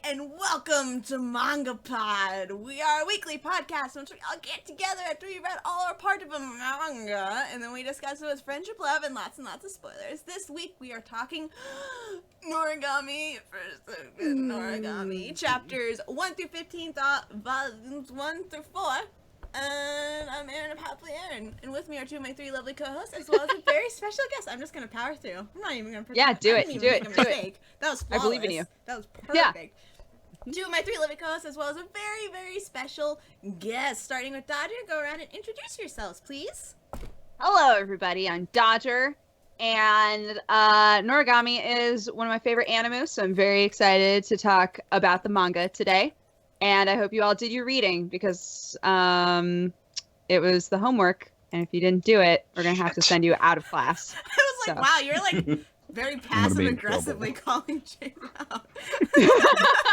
and welcome to MangaPod. We are a weekly podcast in which we all get together after we read all or part of a manga, and then we discuss it with friendship, love, and lots of spoilers. This week we are talking Noragami, Noragami, chapters 1 through 15, volumes 1 through 4. And I'm Aaron of Happily Aaron, and with me are two of my three lovely co-hosts, as well as a very special guest. I'm just gonna power through. I'm not even gonna pretend. Yeah, do it. Do it. That was flawless. I believe in you. That was perfect. Yeah. Two of my three lovely co-hosts, as well as a very, very special guest. Starting with Dodger, go around and introduce yourselves, please. Hello, everybody. I'm Dodger, and Noragami is one of my favorite animes, so I'm very excited to talk about the manga today. And I hope you all did your reading, because it was the homework, and if you didn't do it, we're going to have to send you out of class. I was like, wow, you're like very passive-aggressively calling Chase out.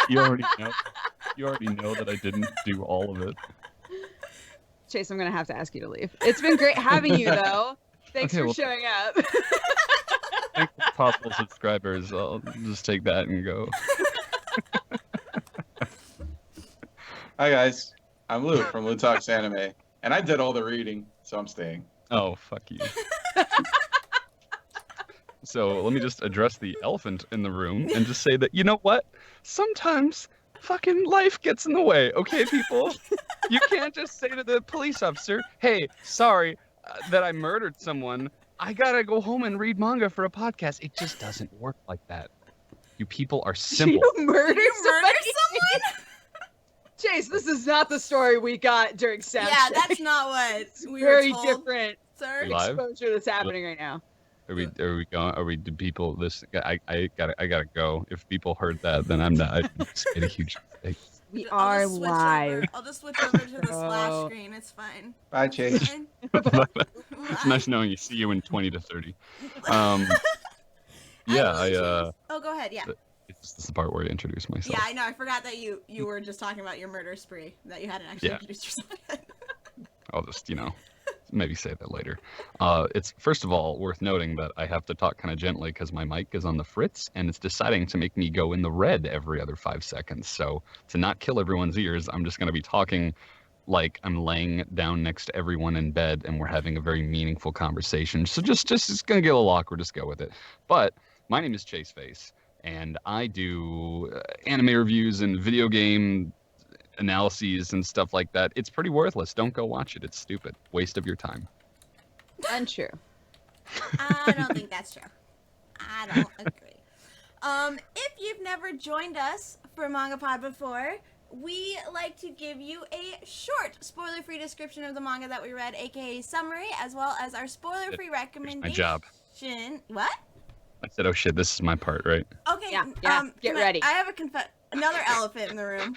You already know that I didn't do all of it. Chase, I'm going to have to ask you to leave. It's been great having you, though. Thanks for showing up. Thanks to possible subscribers. I'll just take that and go. Hi guys, I'm Lou from Lou Talks Anime, and I did all the reading, so I'm staying. Oh, fuck you. So let me just address the elephant in the room and just say that, you know what? Sometimes fucking life gets in the way, okay, people? You can't just say to the police officer, hey, sorry that I murdered someone. I gotta go home and read manga for a podcast. It just doesn't work like that. You people are simple. You murdered someone? Chase, this is not the story we got during sound Yeah, check. that's not what we Very were told, different sir. Live? exposure that's happening right now. Are we going? Are we? Do people? I gotta go. If people heard that, then I'm not. I made a huge mistake. We I'll are just switch live. over. I'll just switch over to the splash screen. It's fine. Bye, Chase. Fine. It's nice knowing you. See you in 20 to 30. Yeah, Oh, go ahead. Yeah. It's the part where I introduce myself. Yeah, I know. I forgot that you were just talking about your murder spree. That you hadn't actually introduced yourself yet. I'll just, maybe say that later. It's first of all worth noting that I have to talk kind of gently because my mic is on the fritz and it's deciding to make me go in the red every other 5 seconds. So to not kill everyone's ears, I'm just going to be talking like I'm laying down next to everyone in bed and we're having a very meaningful conversation. So just it's going to get a little awkward. Just go with it. But my name is ChaseFace, and I do anime reviews and video game analyses and stuff like that. It's pretty worthless. Don't go watch it. It's stupid. Waste of your time. Untrue. I don't think that's true. I don't agree. If you've never joined us for MangaPod before, we like to give you a short spoiler-free description of the manga that we read, aka summary, as well as our spoiler-free recommendation. My job. What? I said, oh shit, this is my part, right? Okay. Yeah. Get ready. I have another elephant in the room.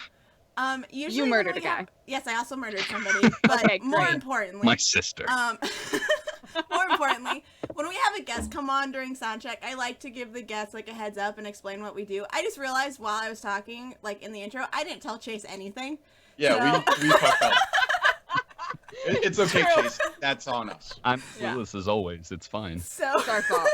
Usually You murdered a guy. Yes, I also murdered somebody. But Okay, more great. importantly, My sister. more importantly, when we have a guest come on during soundcheck, I like to give the guest like a heads up and explain what we do. I just realized while I was talking, like in the intro, I didn't tell Chase anything. Yeah, So- we fucked up. It's okay, True. Chase. That's on us. I'm clueless as always. It's fine. So It's our fault.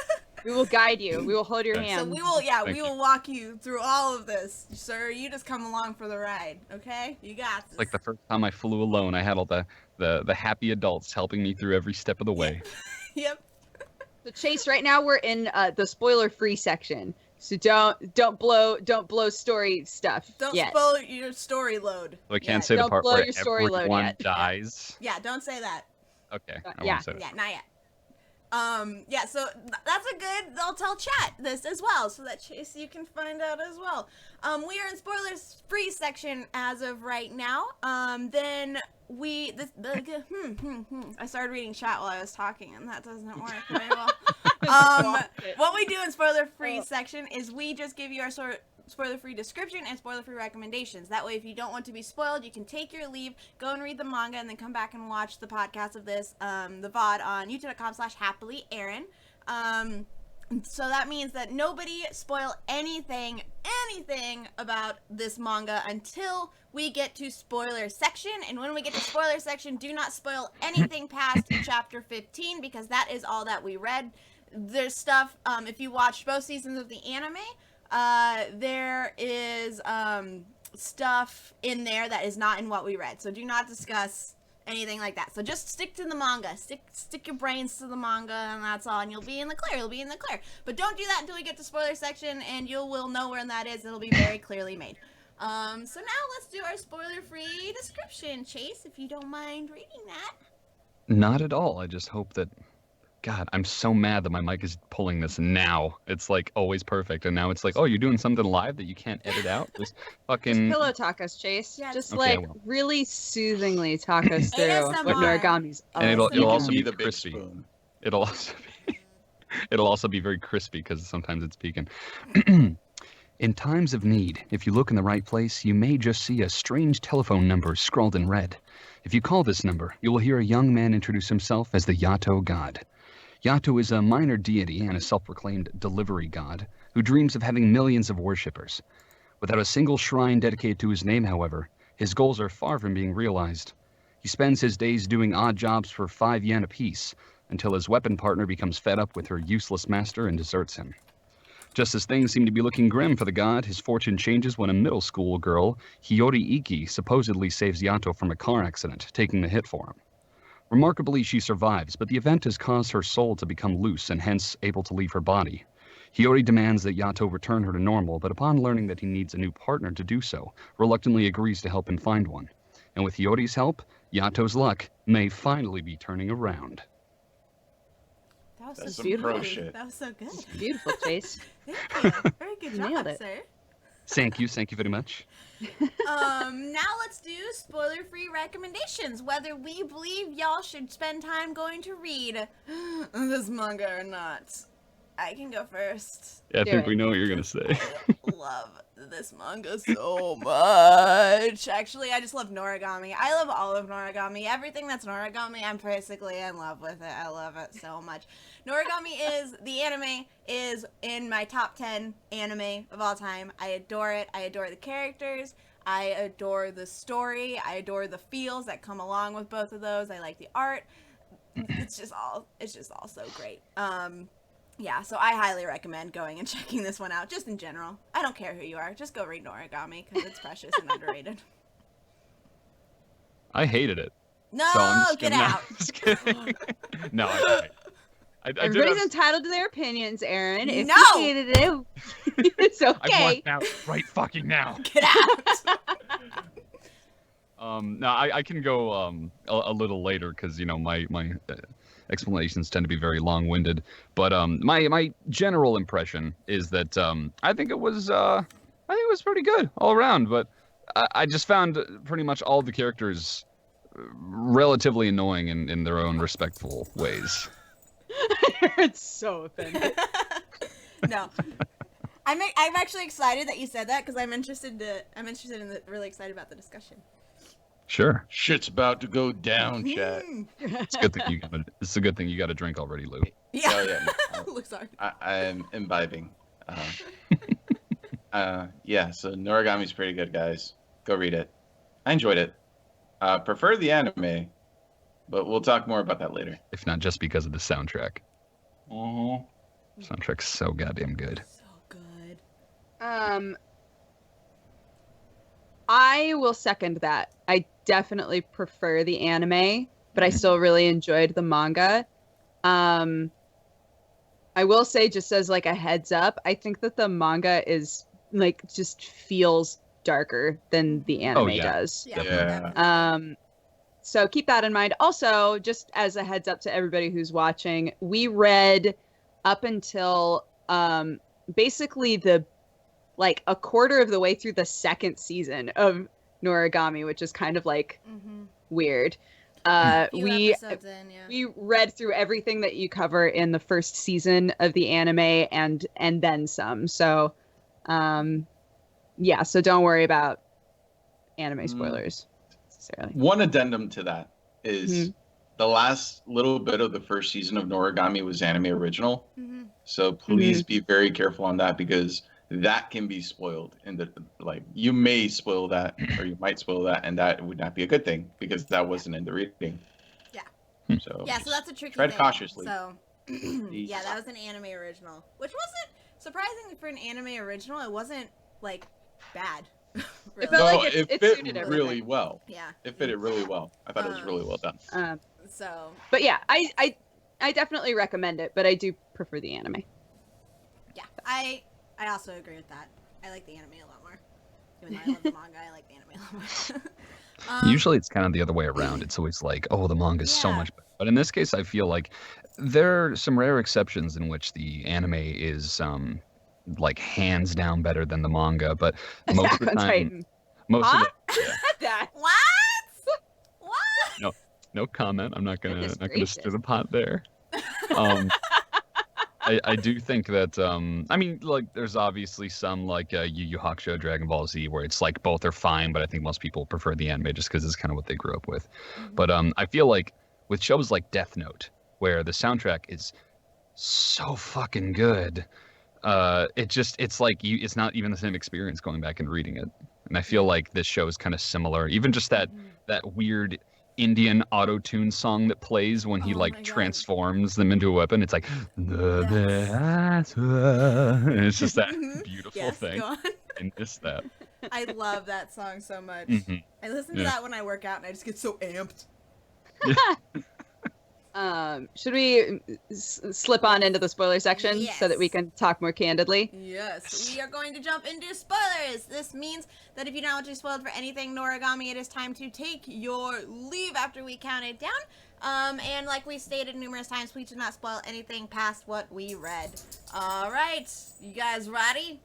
We will guide you. We will hold your Okay. hand. So we will, Thank we you. will walk you through all of this, sir. You just come along for the ride, okay? You got this. Like the first time I flew alone, I had all the happy adults helping me through every step of the way. Yep. So Chase, right now we're in the spoiler-free section. So don't blow story stuff Don't yet. spoil your story load. So I can't Yeah, say the don't part blow where your story load everyone yet. dies. Yeah, don't say that. Okay, I Yeah. won't say that. Yeah, not yet. Yeah, so that's a good, I'll tell chat this as well, so that Chase, you can find out as well. We are in spoilers free section as of right now. Then I started reading chat while I was talking, and that doesn't work very well. What we do in spoiler free section is we just give you our spoiler-free description and spoiler-free recommendations. That way, if you don't want to be spoiled, you can take your leave, go and read the manga, and then come back and watch the podcast of this, the VOD on youtube.com/happily-aaron. So that means that nobody spoil anything about this manga until we get to spoiler section. And when we get to spoiler section, do not spoil anything past chapter 15, because that is all that we read. There's stuff, if you watched both seasons of the anime, there is stuff in there that is not in what we read. So do not discuss anything like that. So just stick to the manga. Stick your brains to the manga, and that's all. And you'll be in the clear. But don't do that until we get to spoiler section, and you will know where that is. It'll be very clearly made. So now let's do our spoiler-free description. Chase, if you don't mind reading that. Not at all. I just hope that... God, I'm so mad that my mic is pulling this now. It's like always perfect, and now it's like, oh, you're doing something live that you can't edit out? Just fucking... Just pillow talk us, Chase. Yeah. Just Okay, really soothingly talk us through ASMR. what Noragami's And it'll You also can be the big crispy. spoon. It'll also be very crispy because sometimes it's peeking. In times of need, if you look in the right place, you may just see a strange telephone number scrawled in red. If you call this number, you will hear a young man introduce himself as the Yato God. Yato is a minor deity and a self-proclaimed delivery god who dreams of having millions of worshippers. Without a single shrine dedicated to his name, however, his goals are far from being realized. He spends his days doing odd jobs for 5 yen apiece until his weapon partner becomes fed up with her useless master and deserts him. Just as things seem to be looking grim for the god, his fortune changes when a middle school girl, Hiyori Iki, supposedly saves Yato from a car accident, taking the hit for him. Remarkably, she survives, but the event has caused her soul to become loose and hence able to leave her body. Hiyori demands that Yato return her to normal, but upon learning that he needs a new partner to do so, reluctantly agrees to help him find one. And with Hiyori's help, Yato's luck may finally be turning around. That was That's so some pro beautiful. shit. That was so good. Beautiful, Chase. Thank you. Very good Nailed job, it. sir. Thank you very much. Now let's do spoiler-free recommendations. Whether we believe y'all should spend time going to read this manga or not. I can go first. Yeah, I Do think it. we know what you're gonna say. Love this manga so much. Actually, I just love Noragami. I love all of Noragami. Everything that's Noragami, I'm basically in love with it. I love it so much. The anime is in my top 10 anime of all time. I adore it. I adore the characters. I adore the story. I adore the feels that come along with both of those. I like the art. It's just all so great. Yeah, so I highly recommend going and checking this one out, just in general. I don't care who you are. Just go read Noragami, because it's precious and underrated. I hated it. No, So I'm just get kidding. out. No, just kidding. No, I did Everybody's have- entitled to their opinions, Aaron. If No! you hated it, it's I okay. want out right fucking now. Get out. No, I can go a little later because my explanations tend to be very long-winded. But my general impression is that I think it was pretty good all around. But I just found pretty much all the characters relatively annoying in their own respectful ways. It's so offended. No. I'm actually excited that you said that, because I'm really excited about the discussion. Sure. Shit's about to go down, chat. It's a good thing it's a good thing you got a drink already, Lou. Yeah. Oh, yeah. Look, sorry. I am imbibing. Yeah, so Noragami's pretty good, guys. Go read it. I enjoyed it. Prefer the anime, but we'll talk more about that later. If not just because of the soundtrack. Mm-hmm. Soundtrack's so goddamn good. So good. I will second that. I definitely prefer the anime, but I still really enjoyed the manga. I will say, just as like a heads up, I think that the manga is like just feels darker than the anime does. Yeah. So keep that in mind. Also, just as a heads up to everybody who's watching, we read up until basically a quarter of the way through the second season of Noragami, which is kind of like weird. Few episodes in, yeah. We read through everything that you cover in the first season of the anime and then some. So yeah, so don't worry about anime spoilers necessarily. One addendum to that is the last little bit of the first season of Noragami was anime original. So please be very careful on that, because that can be spoiled, and you may spoil that, or you might spoil that, and that would not be a good thing, because that wasn't in the reading. Yeah. So Yeah, so that's a tricky tread thing. cautiously. So yeah, that was an anime original, which wasn't surprisingly for an anime original, it wasn't like bad. It felt No, like it it fit suited really everything. well. Yeah. It fitted really well. I thought it was really well done. So. But yeah, I definitely recommend it, but I do prefer the anime. Yeah, I also agree with that. I like the anime a lot more. Even though I love the manga, I like the anime a lot more. Usually it's kind of the other way around. It's always like, oh, the manga is so Yeah. much better. But in this case, I feel like there are some rare exceptions in which the anime is like hands down better than the manga. But most of the Attack on time, Titan. most Huh? of the That. What? What? no comment. I'm not Goodness gonna stir gracious. the pot there. I do think that I mean, like, there's obviously some like Yu Yu Hakusho, Dragon Ball Z, where it's like both are fine, but I think most people prefer the anime just because it's kind of what they grew up with. But I feel like with shows like Death Note, where the soundtrack is so fucking good, it's like it's not even the same experience going back and reading it. And I feel like this show is kind of similar, even just that weird Indian auto-tune song that plays when he Oh like my God. transforms them into a weapon. It's like and it's just that beautiful Yes, thing. go on. I miss that. I love that song so much. Mhm. I listen to Yeah. that when I work out and I just get so amped. Should we slip on into the spoiler section so that we Yes. can talk more candidly? Yes, we are going to jump into spoilers. This means that if you don't want to be spoiled for anything Noragami, it is time to take your leave after we count it down. And like we stated numerous times, please do not spoil anything past what we read. All right, you guys ready?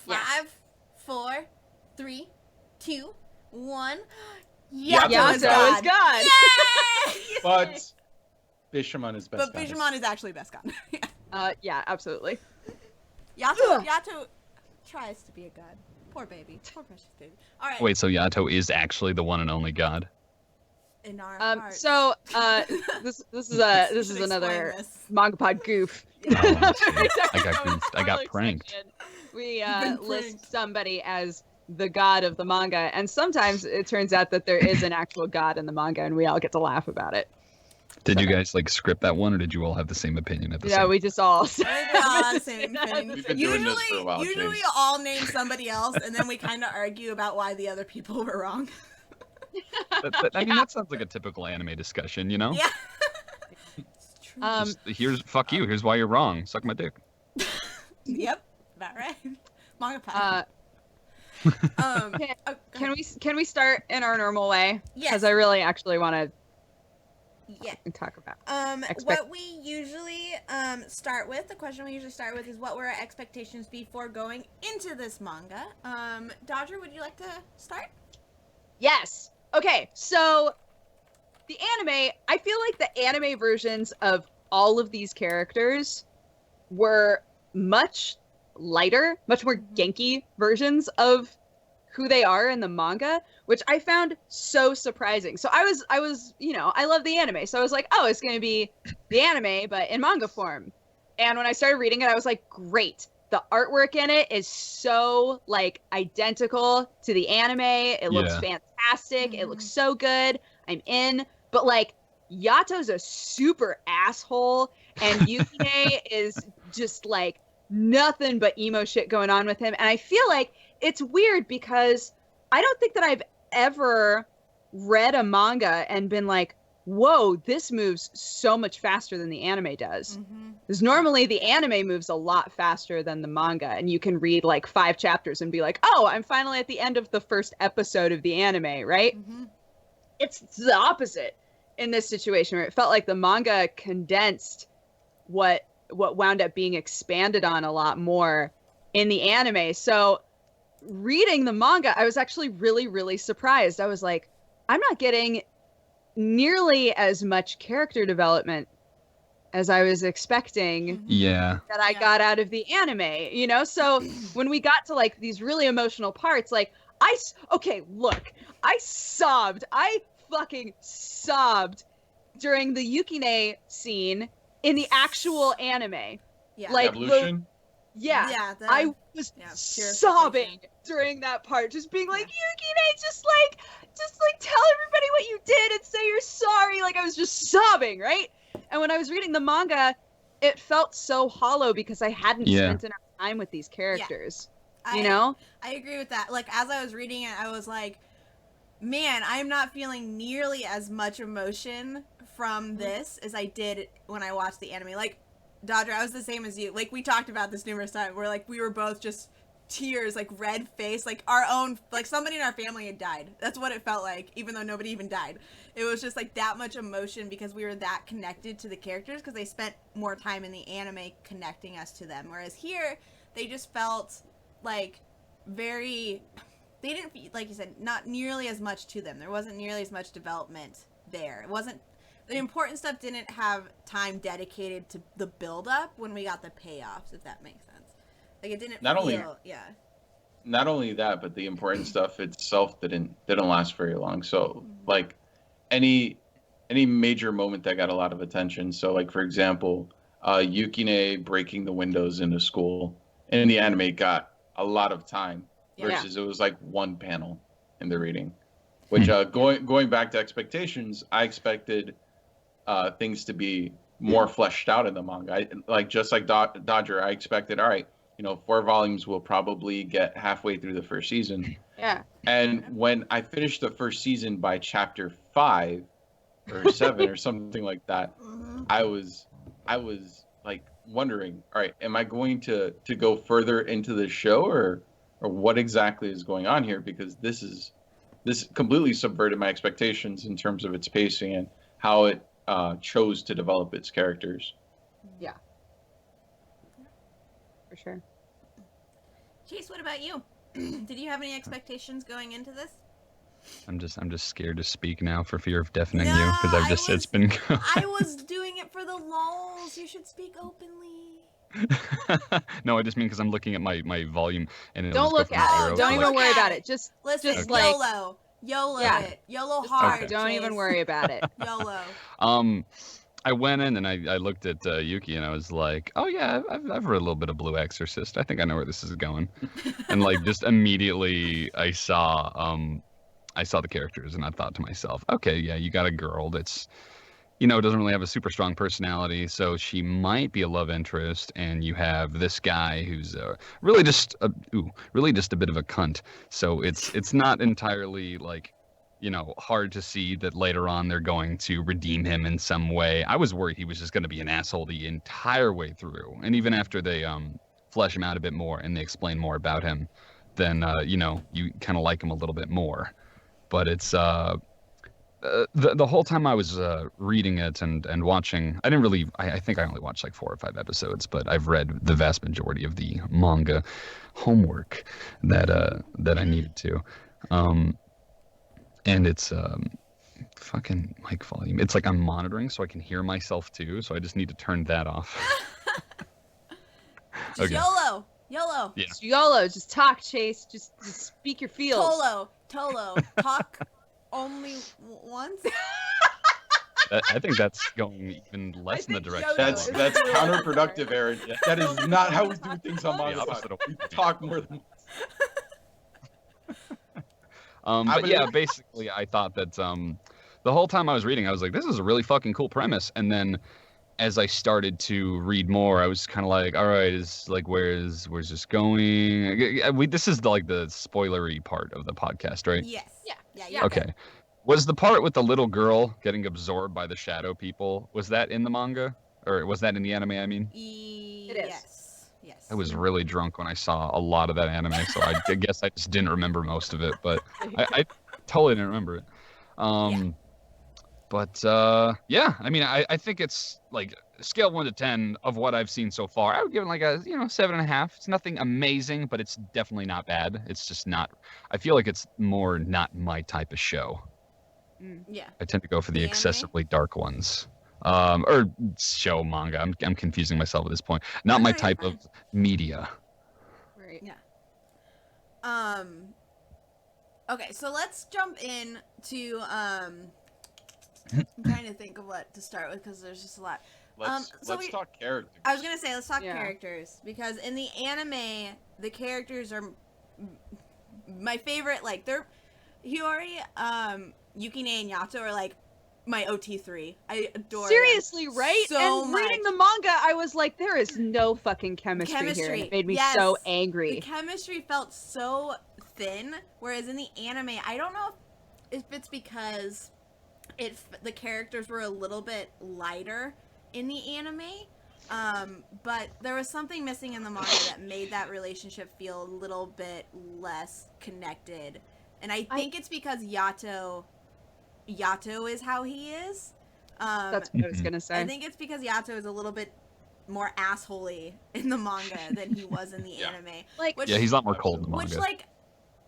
Yes. 5, 4, 3, 2, 1. Yato Yato is is God. Yay! But Bishamon is best. But Bishamon is actually best god. Yeah, absolutely. Yato tries to be a god. Poor baby. Poor precious baby. All right. Wait, so Yato is actually the one and only god? In our hearts. So this is Should another explain this. MangaPod goof. Oh, I got goofed. I got Spoiler pranked. section. We been list pranked. somebody as the god of the manga, and sometimes it turns out that there is an actual god in the manga, and we all get to laugh about it. Did you guys like script that one, or did you all have the same opinion at the Yeah, same? we just all. We're all the same thing. We've been doing this for a while, Usually Chase. all name somebody else, and then we kind of argue about why the other people were wrong. I mean, that sounds like a typical anime discussion, you know? Yeah. It's true. Just, fuck you. Here's why you're wrong. Suck my dick. Yep. About right. MangaPod. Can we start in our normal way? Yes. Because I really actually want to Yeah. talk about. What we usually start with, the question we usually start with is what were our expectations before going into this manga? Dodger, would you like to start? Yes. Okay, so the anime, I feel like the anime versions of all of these characters were much lighter, much more Genki versions of who they are in the manga, which I found so surprising. So I was, I love the anime. So I was like, oh, it's going to be the anime, but in manga form. And when I started reading it, I was like, great. The artwork in it is so like identical to the anime. It looks fantastic. It looks so good. I'm in. But like Yato's a super asshole, and Yukine is just like nothing but emo shit going on with him. And I feel like it's weird because I don't think that I've ever read a manga and been like, whoa, this moves so much faster than the anime does. Because normally the anime moves a lot faster than the manga, and you can read like 5 chapters and be like, oh, I'm finally at the end of the first episode of the anime, right? It's the opposite in this situation, where it felt like the manga condensed what wound up being expanded on a lot more in the anime. So reading the manga, I was actually really, really surprised. I was like, I'm not getting nearly as much character development as I was expecting Yeah. that I got out of the anime, So when we got to like these really emotional parts, like I sobbed. I fucking sobbed during the Yukine scene in the actual anime. Yeah. Like Evolution? Yeah, the- I was purification. sobbing during that part, just being like, Yukine, just like tell everybody what you did and say you're sorry. Like I was just sobbing, right? And when I was reading the manga, it felt so hollow because I hadn't spent enough time with these characters. I agree with that. Like, as I was reading it, I was like, man, I'm not feeling nearly as much emotion from this as I did when I watched the anime. Like, Dodger, I was the same as you. Like, we talked about this numerous times, where, like, we were both just tears, like, red face, like, our own, like, somebody in our family had died. That's what it felt like, even though nobody even died. It was just, like, that much emotion because we were that connected to the characters, because they spent more time in the anime connecting us to them. Whereas here, they just felt, like, very... They didn't, like you said, not nearly as much to them. There wasn't nearly as much development there. It wasn't... The important stuff didn't have time dedicated to the build-up when we got the payoffs, if that makes sense. Like, it didn't Not only that, but the important stuff itself didn't last very long. So, like, any major moment that got a lot of attention. So, like, for example, Yukine breaking the windows in the school in the anime got a lot of time versus it was like one panel in the reading. Which going back to expectations, I expected things to be more fleshed out in the manga. Just like Dodger, I expected, all right, 4 volumes will probably get halfway through the first season. Yeah. And when I finished the first season by chapter 5 or 7 or something like that, I was like wondering, all right, am I going to go further into the show or what exactly is going on here? Because this completely subverted my expectations in terms of its pacing and how it chose to develop its characters. Yeah. For sure. Chase, what about you? Did you have any expectations going into this? I'm just scared to speak now for fear of deafening you, because it's been. I was doing it for the lulz. You should speak openly. No, I just mean because I'm looking at my volume and it'll Don't just look go from at 0 it. to Don't even like- worry about it. Just Listen, just like YOLO Yeah. it. YOLO just hard. don't Chase. even worry about it. YOLO. I went in and I looked at Yuki and I was like, oh yeah, I've read a little bit of Blue Exorcist. I think I know where this is going. And like just immediately I saw the characters and I thought to myself, okay, yeah, you got a girl that's, doesn't really have a super strong personality, so she might be a love interest, and you have this guy who's really just a bit of a cunt. So it's not entirely like, hard to see that later on they're going to redeem him in some way. I was worried he was just going to be an asshole the entire way through, and even after they flesh him out a bit more and they explain more about him, then you kind of like him a little bit more. But it's the whole time I was reading it and watching, I didn't really. I think I only watched like 4 or 5 episodes, but I've read the vast majority of the manga homework that I needed to, and it's fucking mic volume. It's like I'm monitoring so I can hear myself too, so I just need to turn that off. Just YOLO. YOLO. Yeah. Just YOLO. Just talk, Chase. Just speak your feels. Tolo. Talk only once. I think that's going even less in the direction. That's counterproductive, Aaron. That is not how we do things on MangaPod. We talk more than once. But yeah, basically, I thought that the whole time I was reading, I was like, this is a really fucking cool premise. And then as I started to read more, I was kind of like, all right, where's this going? This is like the spoilery part of the podcast, right? Yes. Yeah. Okay. Was the part with the little girl getting absorbed by the shadow people, was that in the manga? Or was that in the anime, I mean? It is. Yes. I was really drunk when I saw a lot of that anime, so I guess I just didn't remember most of it, but I totally didn't remember it. But yeah, I mean, I think it's like scale 1 to 10 of what I've seen so far. I would give it like a 7.5. It's nothing amazing, but it's definitely not bad. It's just not. I feel like it's more not my type of show. Yeah. I tend to go for the The anime? excessively dark ones. Or show manga. I'm confusing myself at this point. Not my type of media. Right. Yeah. Okay, so let's jump in to I'm trying to think of what to start with because there's just a lot. Let's talk characters. I was gonna say let's talk Yeah. characters because in the anime the characters are my favorite. Like they're Hiyori, Yukine, and Yato are like my OT3. I adore Seriously, them right? so and much. reading the manga, I was like, there is no fucking chemistry here. And it made me so angry. The chemistry felt so thin, whereas in the anime, I don't know if it's because the characters were a little bit lighter in the anime, but there was something missing in the manga that made that relationship feel a little bit less connected. And I think it's because Yato is how he is. That's what I was gonna say. I think it's because Yato is a little bit more assholey in the manga than he was in the anime. He's a lot more cold in the manga.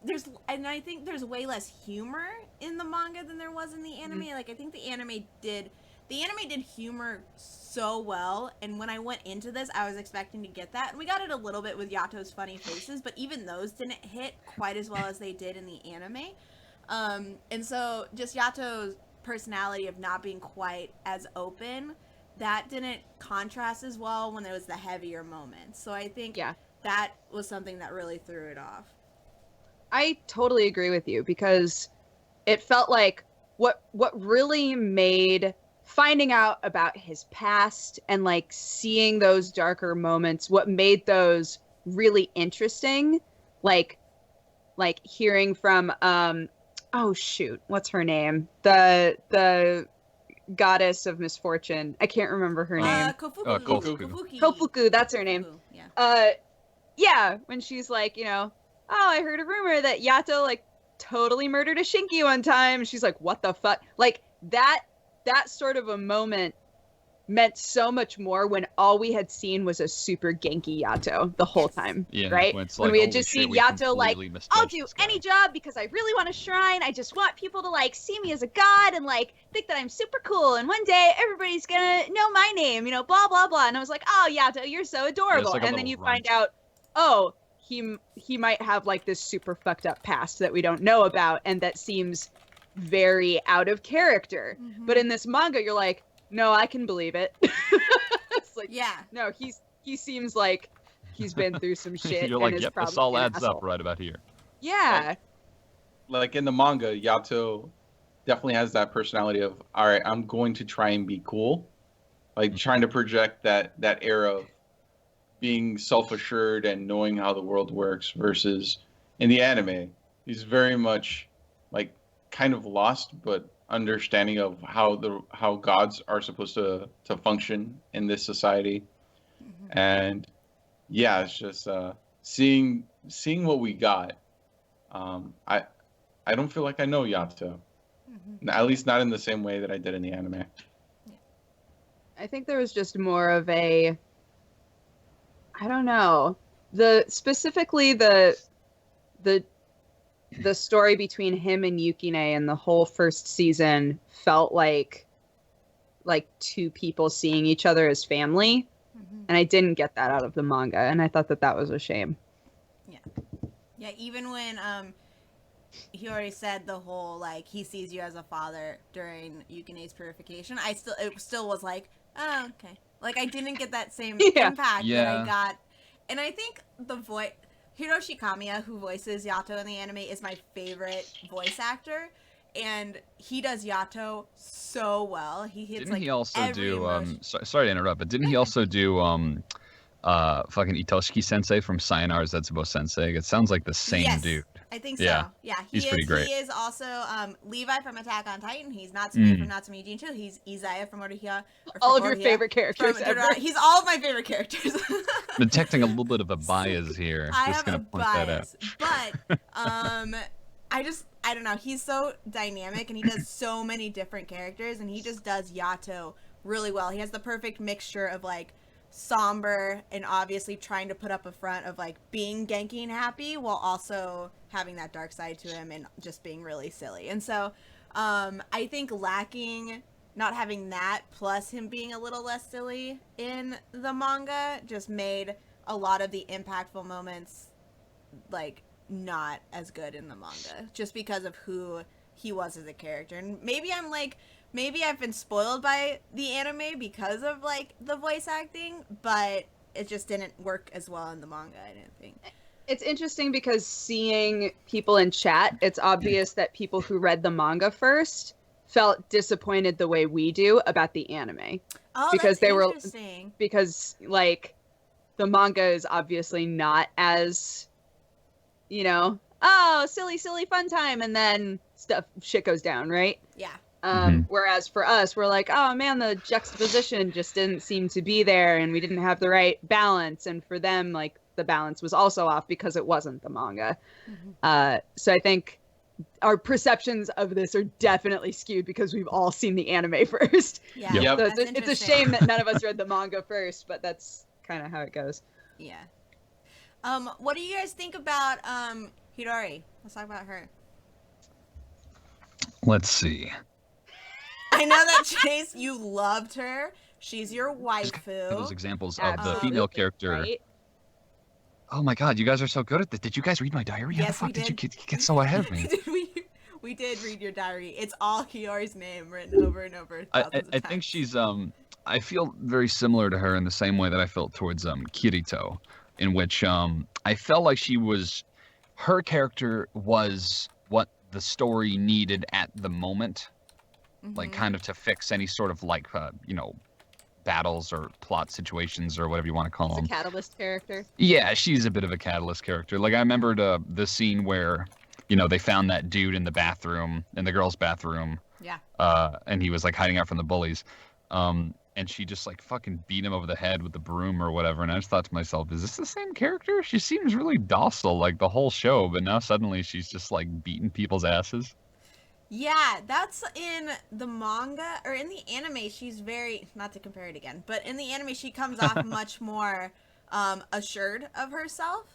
Which, I think there's way less humor in the manga than there was in the anime. I think the anime did humor so well, and when I went into this, I was expecting to get that, and we got it a little bit with Yato's funny faces, but even those didn't hit quite as well as they did in the anime. And so just Yato's personality of not being quite as open, that didn't contrast as well when there was the heavier moments. So I think that was something that really threw it off. I totally agree with you, because it felt like what really made finding out about his past and like seeing those darker moments, what made those really interesting, like hearing from oh shoot, what's her name? The goddess of misfortune. I can't remember her name. Kofuku, that's her name. When she's like, oh, I heard a rumor that Yato like totally murdered a Shinki one time. She's like, what the fuck? Like that sort of a moment meant so much more when all we had seen was a super Genki Yato the whole time, right? When we had just seen Yato like, I'll do any job because I really want a shrine. I just want people to like see me as a god and like think that I'm super cool. And one day everybody's gonna know my name, blah, blah, blah. And I was like, oh, Yato, you're so adorable. Like and then you find out, oh, he might have like this super fucked up past that we don't know about and that seems very out of character. But in this manga, you're like, no, I can believe it. It's like, no, he seems like he's been through some shit. You're like, yep, this all adds up right about here. Yeah. Like in the manga, Yato definitely has that personality of, all right, I'm going to try and be cool. Like trying to project that era of being self-assured and knowing how the world works, versus in the anime, he's very much like kind of lost, but understanding of how gods are supposed to function in this society. And it's just seeing what we got. I don't feel like I know Yato, at least not in the same way that I did in the anime. I think there was just more of a, I don't know, specifically the story between him and Yukine in the whole first season felt like two people seeing each other as family. And I didn't get that out of the manga, and I thought that was a shame. Yeah, even when he already said the whole like he sees you as a father during Yukine's purification, it still was like, oh, okay. Like I didn't get that same impact that I got. And I think the voice Hiroshi Kamiya, who voices Yato in the anime, is my favorite voice actor, and he does Yato so well. He hits Didn't he also do sorry to interrupt, but didn't he also do fucking Itoshiki Sensei from Sayonara Zetsubo Sensei? It sounds like the same dude. I think so. Yeah, he's pretty great. He is also Levi from Attack on Titan. He's Natsume from Natsume Jinchu. He's Izaya from Otohira. All of your favorite characters ever. He's all of my favorite characters. I'm detecting a little bit of a bias here. I Just have gonna a point bias, that out. but I don't know. He's so dynamic, and he does so many different characters, and he just does Yato really well. He has the perfect mixture of like somber and obviously trying to put up a front of like being Genki and happy, while also having that dark side to him and just being really silly. And so I think not having that plus him being a little less silly in the manga just made a lot of the impactful moments like not as good in the manga, just because of who he was as a character. And maybe I've been spoiled by the anime because of like the voice acting, but it just didn't work as well in the manga, I didn't think. It's interesting because seeing people in chat, it's obvious that people who read the manga first felt disappointed the way we do about the anime. Oh, because that's they were interesting. because like the manga is obviously not as, you know, oh, silly fun time, and then shit goes down, right? Yeah. Whereas for us, we're like, oh man, the juxtaposition just didn't seem to be there, and we didn't have the right balance. And for them, like, the balance was also off because it wasn't the manga. So I think our perceptions of this are definitely skewed because we've all seen the anime first. Yeah. Yep. So That's it's a shame that none of us read the manga first, but that's kind of how it goes. Yeah. What do you guys think about Hidori? Let's talk about her. Let's see. I know that Chase, you loved her. She's your waifu. Those examples of the Absolutely, female character. right? Oh my god, you guys are so good at this. Did you guys read my diary? How Yes, the we fuck did you did. get so ahead of me? we did read your diary. It's all Hiyori's name written over and over. I thousands of think times. she's I feel very similar to her in the same way that I felt towards Kirito, in which I felt like her character was what the story needed at the moment, like kind of to fix any sort of like battles or plot situations or whatever you want to call It's them. a catalyst character. Yeah, she's a bit of a catalyst character. Like I remembered the scene where they found that dude in the bathroom, in the girls' bathroom. Yeah. And he was like hiding out from the bullies. And she just like fucking beat him over the head with the broom or whatever. And I just thought to myself, is this the same character? She seems really docile like the whole show, but now suddenly she's just like beating people's asses. Yeah, that's in the manga, or in the anime, she's very, not to compare it again, but in the anime, she comes off much more assured of herself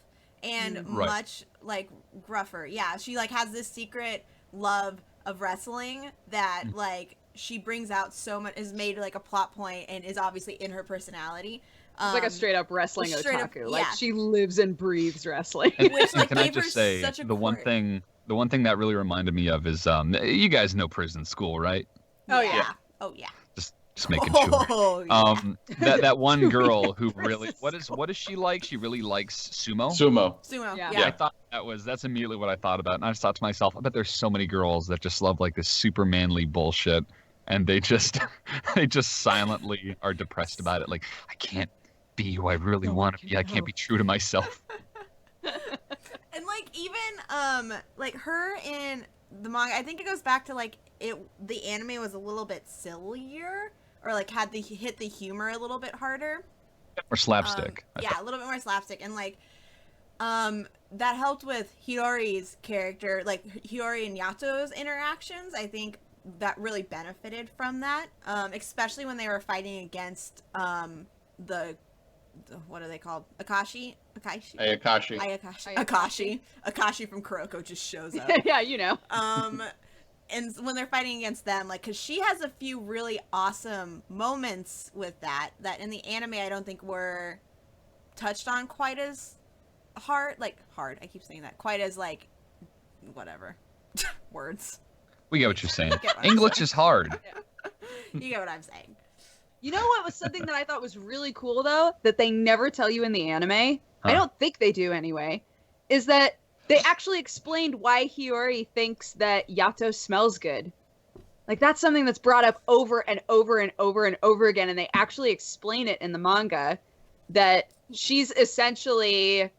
and Right. much, like, gruffer. Yeah, she, like, has this secret love of wrestling that, like, she brings out so much, is made, like, a plot point and is obviously in her personality. It's like a straight up wrestling straight up- otaku. Like, yeah. she lives and breathes wrestling. Which, like, Can I gave her just say such a the one quirk. thing that really reminded me of is you guys know prison school, right? Oh, yeah. yeah. Oh, yeah. Just making sure. Oh, yeah. That one girl who really what is she like? She really likes sumo. Sumo, Yeah. yeah. I thought that's immediately what I thought about, and I just thought to myself, I bet there's so many girls that just love like this super manly bullshit, and they just silently are depressed about it. Like, I can't be who I really want to be. I can't be true to myself. And like even like her in the manga, I think it goes back to like the anime was a little bit sillier, or like hit the humor a little bit harder. Or slapstick. Yeah, a little bit more slapstick, and like that helped with Hiyori's character, like Hiyori and Yato's interactions. I think that really benefited from that, especially when they were fighting against the what are they called? Akashi from Kuroko just shows up. Yeah, you know. And when they're fighting against them, like, because she has a few really awesome moments with that in the anime I don't think were touched on quite as hard. I keep saying that. Quite as, like, whatever. Words. We get what you're saying. Get what I'm English saying. is hard. You get what I'm saying. You know what was something that I thought was really cool, though, that they never tell you in the anime? I don't think they do anyway, is that they actually explained why Hiyori thinks that Yato smells good. Like, that's something that's brought up over and over and over and over again, and they actually explain it in the manga, that she's essentially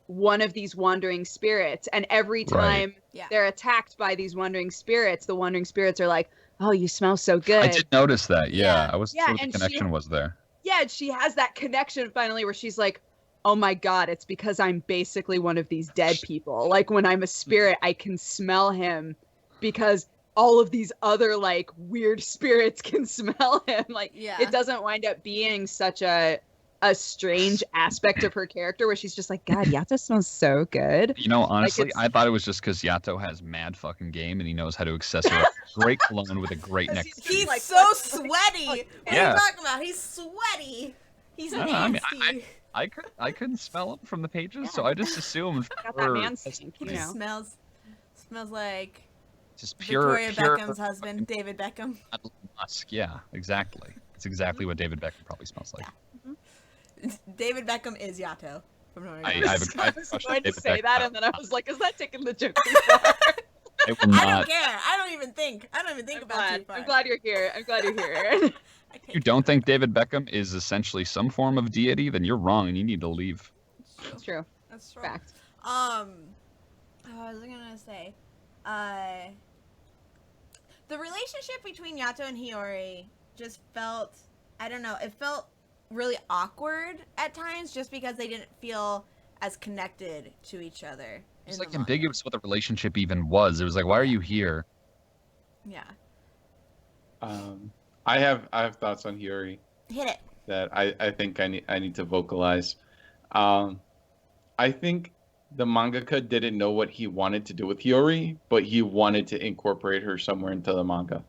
one of these wandering spirits, and every time they're attacked by these wandering spirits, the wandering spirits are like, oh, you smell so good. I did notice that, Yeah. I wasn't sure what the and connection was there. Yeah, she has that connection finally where she's like, oh my god, it's because I'm basically one of these dead people. Like, when I'm a spirit, I can smell him because all of these other, like, weird spirits can smell him. Like, it doesn't wind up being such a strange aspect of her character where she's just like, God, Yato smells so good. You know, honestly, Like, I thought it was just because Yato has mad fucking game and he knows how to accessorize great cologne with a great neck. He's like, so sweaty. What are Yeah. you talking about? He's sweaty. He's I don't know, I nasty. mean, I couldn't smell him from the pages, so I just assumed Got that man stink, you He know. smells just like pure Victoria pure Beckham's husband, David Beckham. musk. Yeah, exactly. It's exactly what David Beckham probably smells like. David Beckham is Yato from Noragami. I have a I was crush on going to David say Beckham. that, and then I was like, is that taking the joke too far? will I not. don't care. I don't even think about too far. I'm glad you're here. I'm glad you're here. If you don't think David Beckham is essentially some form of deity, then you're wrong and you need to leave. It's true. That's true. Fact. Oh, I was gonna say, the relationship between Yato and Hiyori just felt, I don't know, it felt really awkward at times just because they didn't feel as connected to each other. It's like ambiguous what the relationship even was. It was like, why are you here? Yeah. I have thoughts on Hiyori Hit it. that I think I need to vocalize. I think the mangaka didn't know what he wanted to do with Hiyori, but he wanted to incorporate her somewhere into the manga.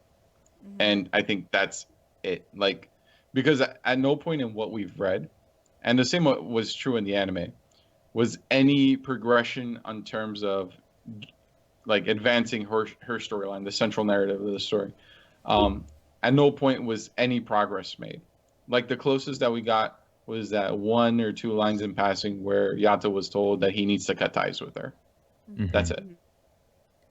Mm-hmm. And I think that's it. Like, because at no point in what we've read, and the same was true in the anime, was any progression in terms of like advancing her storyline, the central narrative of the story. At no point was any progress made. Like the closest that we got was that 1 or 2 lines in passing where Yato was told that he needs to cut ties with her. Mhm. That's it.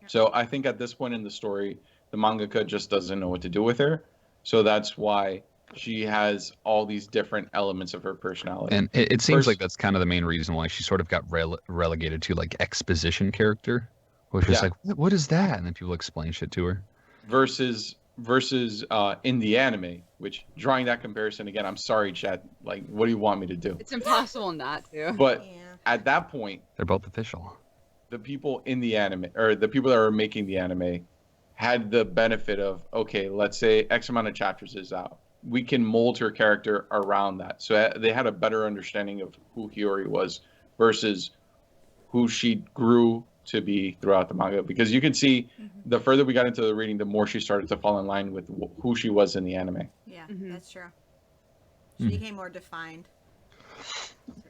So I think at this point in the story, the mangaka just doesn't know what to do with her. So that's why she has all these different elements of her personality. And it seems First- like that's kind of the main reason why she sort of got relegated to like exposition character, which is Yeah. like, what is that? And then people explain shit to her. versus in the anime, which drawing that comparison again, I'm sorry, chat. Like, what do you want me to do? It's impossible not to. But Yeah. at that point, They're both official. the people in the anime, or the people that were making the anime, had the benefit of, okay, let's say X amount of chapters is out. We can mold her character around that. So they had a better understanding of who Hiyori was versus who she grew to be throughout the manga. Because you can see the further we got into the reading, the more she started to fall in line with who she was in the anime. Yeah, Mhm. that's true. She Hmm. became more defined.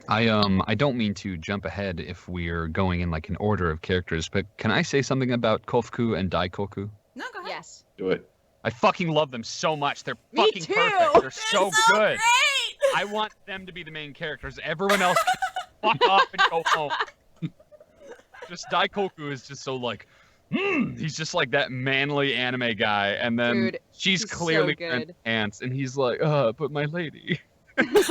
I don't mean to jump ahead if we're going in like an order of characters, but can I say something about Kofuku and Daikoku? No, go ahead. Yes. Do it. I fucking love them so much. They're Me fucking too. perfect. They're They're so good. great! I want them to be the main characters. Everyone else can fuck off and go home. Just Daikoku is just so like, he's just like that manly anime guy, and then Dude, she's he's so clearly wearing good. pants, and he's like, but my lady. He's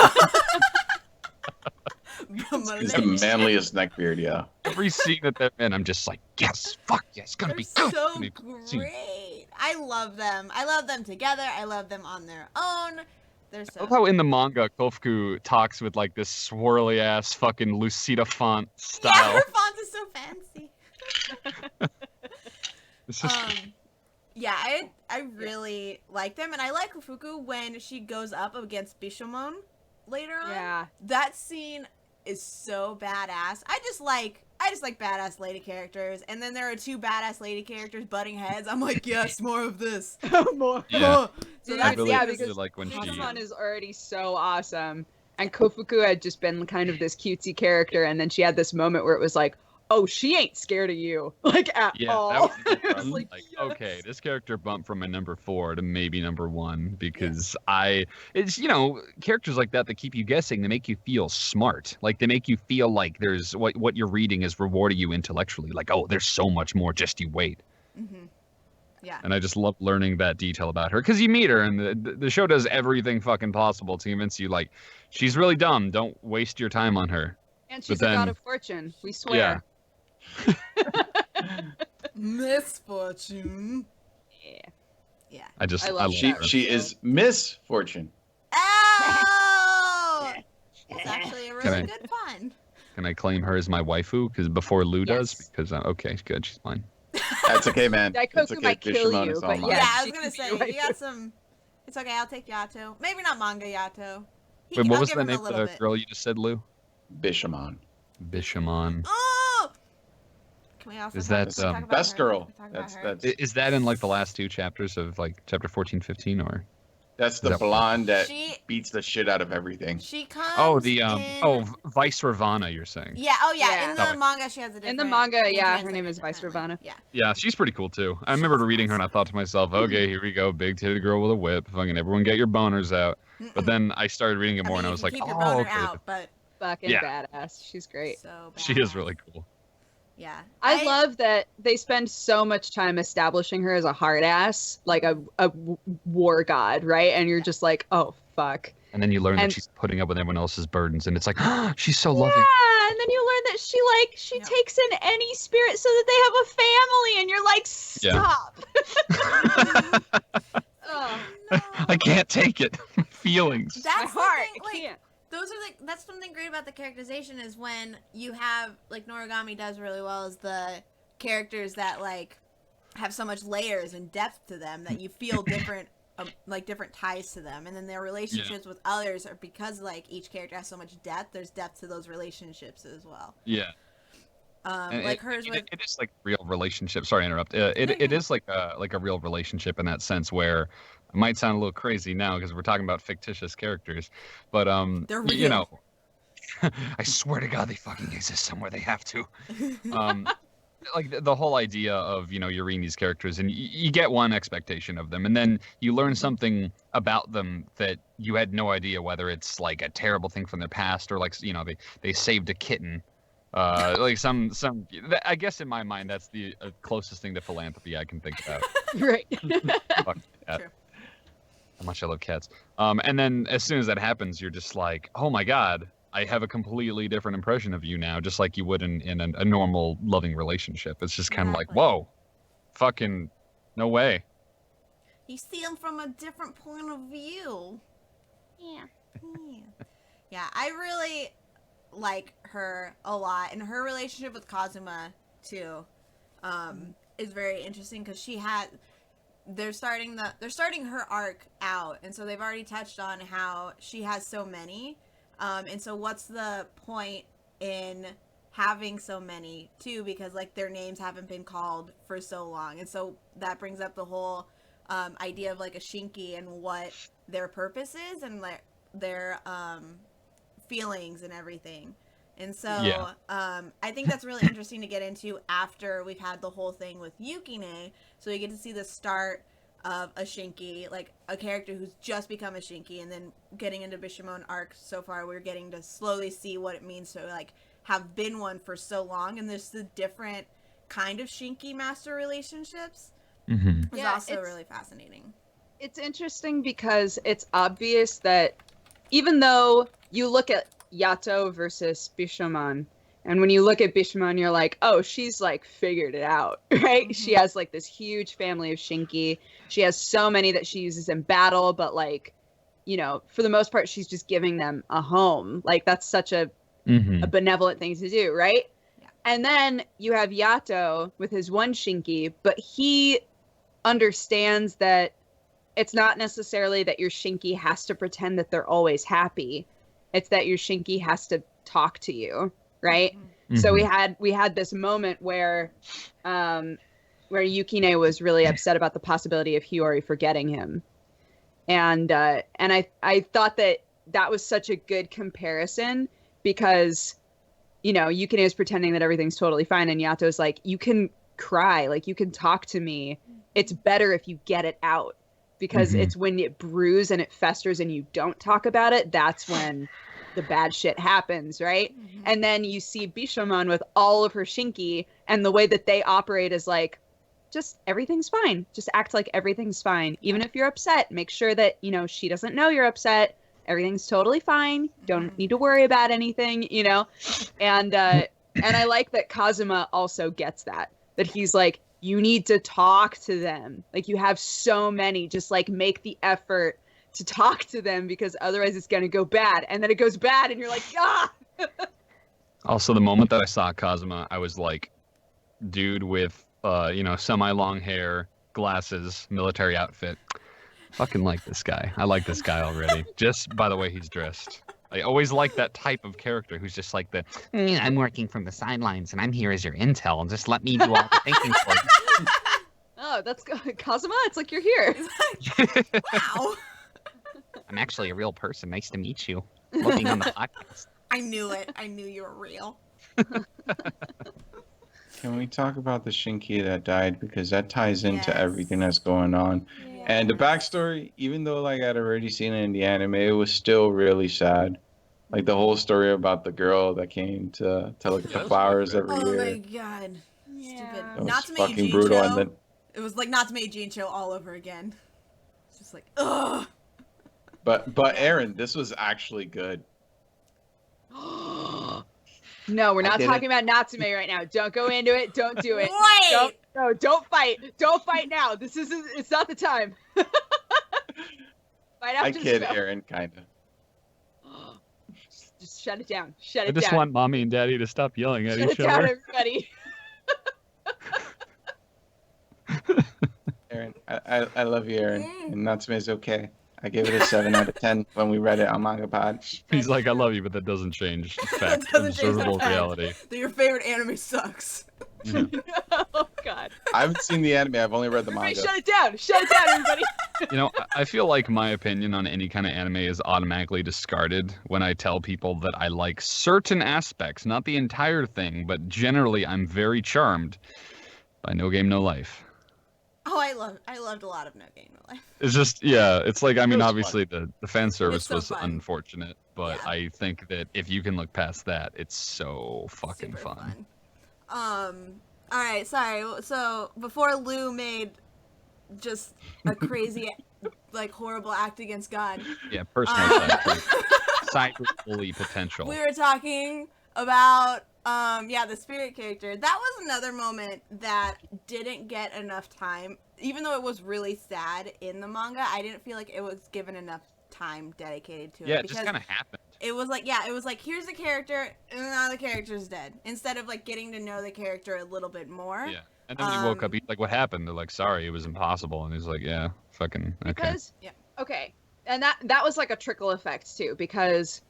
the manliest neckbeard, yeah. Every scene that they're in, I'm just like, yes, fuck yes, it's gonna They're be good. so It's gonna be a good scene. great. I love them. I love them together. I love them on their own. They're I so. love how in the manga, Kofuku talks with like this swirly ass fucking Lucida font style. Yeah, her font is so fancy. It's just Yeah, I really like them, and I like Fuku when she goes up against Bishamon later on. Yeah. That scene is so badass. I just like badass lady characters, and then there are 2 badass lady characters butting heads. I'm like, yes, more of this. More. Yeah. So Dude, I that's really, yeah, really because like when she. Pokemon is already so awesome. And Kofuku had just been kind of this cutesy character, and then she had this moment where it was like, oh, she ain't scared of you. Like, at Yeah, all. that was no It was problem. like, Like, yes. okay, this character bumped from my number 4 to maybe number 1 because it's characters like that keep you guessing. They make you feel smart. Like they make you feel like there's what you're reading is rewarding you intellectually. Like, oh, there's so much more. Just you wait. Mm-hmm. Yeah. And I just love learning that detail about her because you meet her and the show does everything fucking possible to convince you like she's really dumb. Don't waste your time on her. And she's But a god then- of fortune. We swear. Misfortune. Yeah. Yeah. I love love She her. she is Miss Fortune. Oh! It's actually a Can really I- good pun. Can I claim her as my waifu? Because before Lou does, Yes. because okay, good, she's mine. That's okay, man. Daikoku That's okay. might kill Bishamon you, is all but mine. Yeah, Yeah, I was she gonna can say be right you got some. It's okay. I'll take Yato. Maybe not manga Yato. Wait, what I'll was give the him a name of little the bit. girl you just said, Lou? Bishamon. Bishamon. Oh! Can we also Is talk, that, can we talk about Best her? girl. Can we talk about That's her? that's Is that in like the last 2 chapters of like chapter 14, 15, or? that's the Is that- blonde that She beats the shit out of everything. she comes. Oh, the in... Vice Ravana, you're saying? Yeah. Oh yeah. Yeah. In That the one. manga, she has a different. In the manga, they yeah, her translate name it is Vice differently. Ravana. Yeah. Yeah, she's pretty cool too. I remember reading her and I thought to myself, okay, here we go, big titted girl with a whip. Fucking everyone get your boners out. But then I started reading it more I mean, and I you was can like, keep your oh, boner okay. out, but Fucking Yeah. badass. She's great. so She is badass. really cool. Yeah. I love that they spend so much time establishing her as a hard ass, like a war god, right? And you're just like, oh, fuck. And then you learn that she's putting up with everyone else's burdens, and it's like, oh, she's so loving. Yeah, and then you learn that she takes in any spirit so that they have a family, and you're like, stop. Oh, no. I can't take it. Feelings. That's my heart. the thing, like, those are like, that's something great about the characterization is when you have, like, Noragami does really well, is the characters that, like, have so much layers and depth to them that you feel different, like, different ties to them. And then their relationships with others are because, like, each character has so much depth, there's depth to those relationships as well. Yeah. Like hers with... It is like real relationship. Sorry to interrupt. It is like a real relationship in that sense where it might sound a little crazy now because we're talking about fictitious characters, but they're real. you know, I swear to God they fucking exist somewhere. They have to. Like the whole idea of, you know, you're reading these characters and you get one expectation of them, and then you learn something about them that you had no idea, whether it's like a terrible thing from their past or like, you know, they saved a kitten. Like some I guess in my mind that's the closest thing to philanthropy I can think about. Right. Fuck cat. True. How much I love cats. And then as soon as that happens, you're just like, oh my God, I have a completely different impression of you now, just like you would in a normal loving relationship. It's just kind of like, whoa, fucking no way. You see them from a different point of view. Yeah. Yeah, I really like her a lot, and her relationship with Kazuma too is very interesting because they're starting her arc out, and so they've already touched on how she has so many, and so what's the point in having so many too, because like their names haven't been called for so long, and so that brings up the whole idea of like a Shinki and what their purpose is and like their feelings and everything. And so I think that's really interesting to get into after we've had the whole thing with Yukine, so we get to see the start of a Shinki, like a character who's just become a Shinki, and then getting into Bishamon arc so far we're getting to slowly see what it means to like have been one for so long, and there's the different kind of Shinki master relationships. It's also really fascinating. It's interesting because it's obvious that even though you look at Yato versus Bishamon, and when you look at Bishamon, you're like, oh, she's like figured it out, right? She has like this huge family of Shinki. She has so many that she uses in battle, but like, you know, for the most part, she's just giving them a home. Like that's such a benevolent thing to do, right? Yeah. And then you have Yato with his one Shinki, but he understands that it's not necessarily that your Shinki has to pretend that they're always happy. It's that your Shinki has to talk to you, right? So we had this moment where Yukine was really upset about the possibility of Hiyori forgetting him, and I thought that was such a good comparison because, you know, Yukine is pretending that everything's totally fine, and Yato's like, you can cry, like you can talk to me. It's better if you get it out. Because it's when it brews and it festers and you don't talk about it, that's when the bad shit happens, right? And then you see Bishamon with all of her Shinki, and the way that they operate is like, just everything's fine. Just act like everything's fine. Even if you're upset, make sure that, you know, she doesn't know you're upset. Everything's totally fine. Don't need to worry about anything, you know? And I like that Kazuma also gets that he's like, you need to talk to them. Like you have so many, just like make the effort to talk to them because otherwise it's going to go bad. And then it goes bad and you're like, ah! Also, the moment that I saw Kazuma, I was like, dude with, you know, semi-long hair, glasses, military outfit. Fucking like this guy. I like this guy already. Just by the way he's dressed. I always like that type of character who's just like I'm working from the sidelines and I'm here as your intel and just let me do all the thinking for you. Oh, that's Kazuma? It's like you're here. Wow. I'm actually a real person. Nice to meet you. Looking on the podcast. I knew it. I knew you were real. Can we talk about the Shinki that died? Because that ties into everything that's going on. Yeah. And the backstory, even though like I'd already seen it in the anime, it was still really sad. Like the whole story about the girl that came to look at the That's flowers fair. every Oh year. my god. Stupid. It was Natsume fucking brutal, and Ujincho. then It was like Natsume Ujincho all over again. It's just like, ugh. but Yeah. Aaron, this was actually good. No, we're I not didn't- talking about Natsume right now. Don't go into it. Don't do it. Wait! Don't fight. Don't fight now. It's not the time. Fight I after kid the show. Aaron, kind of. Just shut it down. Shut I it just down. want mommy and daddy to stop yelling at Shut it each down, other. everybody. Aaron, I love you, Aaron, and Natsume's okay. I gave it a 7 out of 10 when we read it on MangaPod. He's like, I love you, but that doesn't change the fact, doesn't change the observable fact. reality. That your favorite anime sucks. Yeah. Oh God. I haven't seen the anime. I've only read the Everybody, manga. shut it down. Shut it down, everybody. You know, I feel like my opinion on any kind of anime is automatically discarded when I tell people that I like certain aspects, not the entire thing, but generally I'm very charmed by No Game No Life. Oh, I loved a lot of No Game No Life. It's just, yeah, it's like, I mean, was obviously the fan service so was fun. unfortunate, but Yeah. I think that if you can look past that, it's so fucking Super fun. All right, sorry. So before Lou made just a crazy, like horrible act against God, Yeah, personal Um, cyber bully potential. we were talking about the spirit character. That was another moment that didn't get enough time. Even though it was really sad in the manga, I didn't feel like it was given enough time dedicated to it. Yeah, it just kind of happened. It was like, here's the character, and now the character's dead. Instead of like getting to know the character a little bit more. Yeah. And then when he woke up, he's like, what happened? They're like, sorry, it was impossible. And he's like, yeah, fucking, okay. Because Yeah. okay, and that was like a trickle effect too, because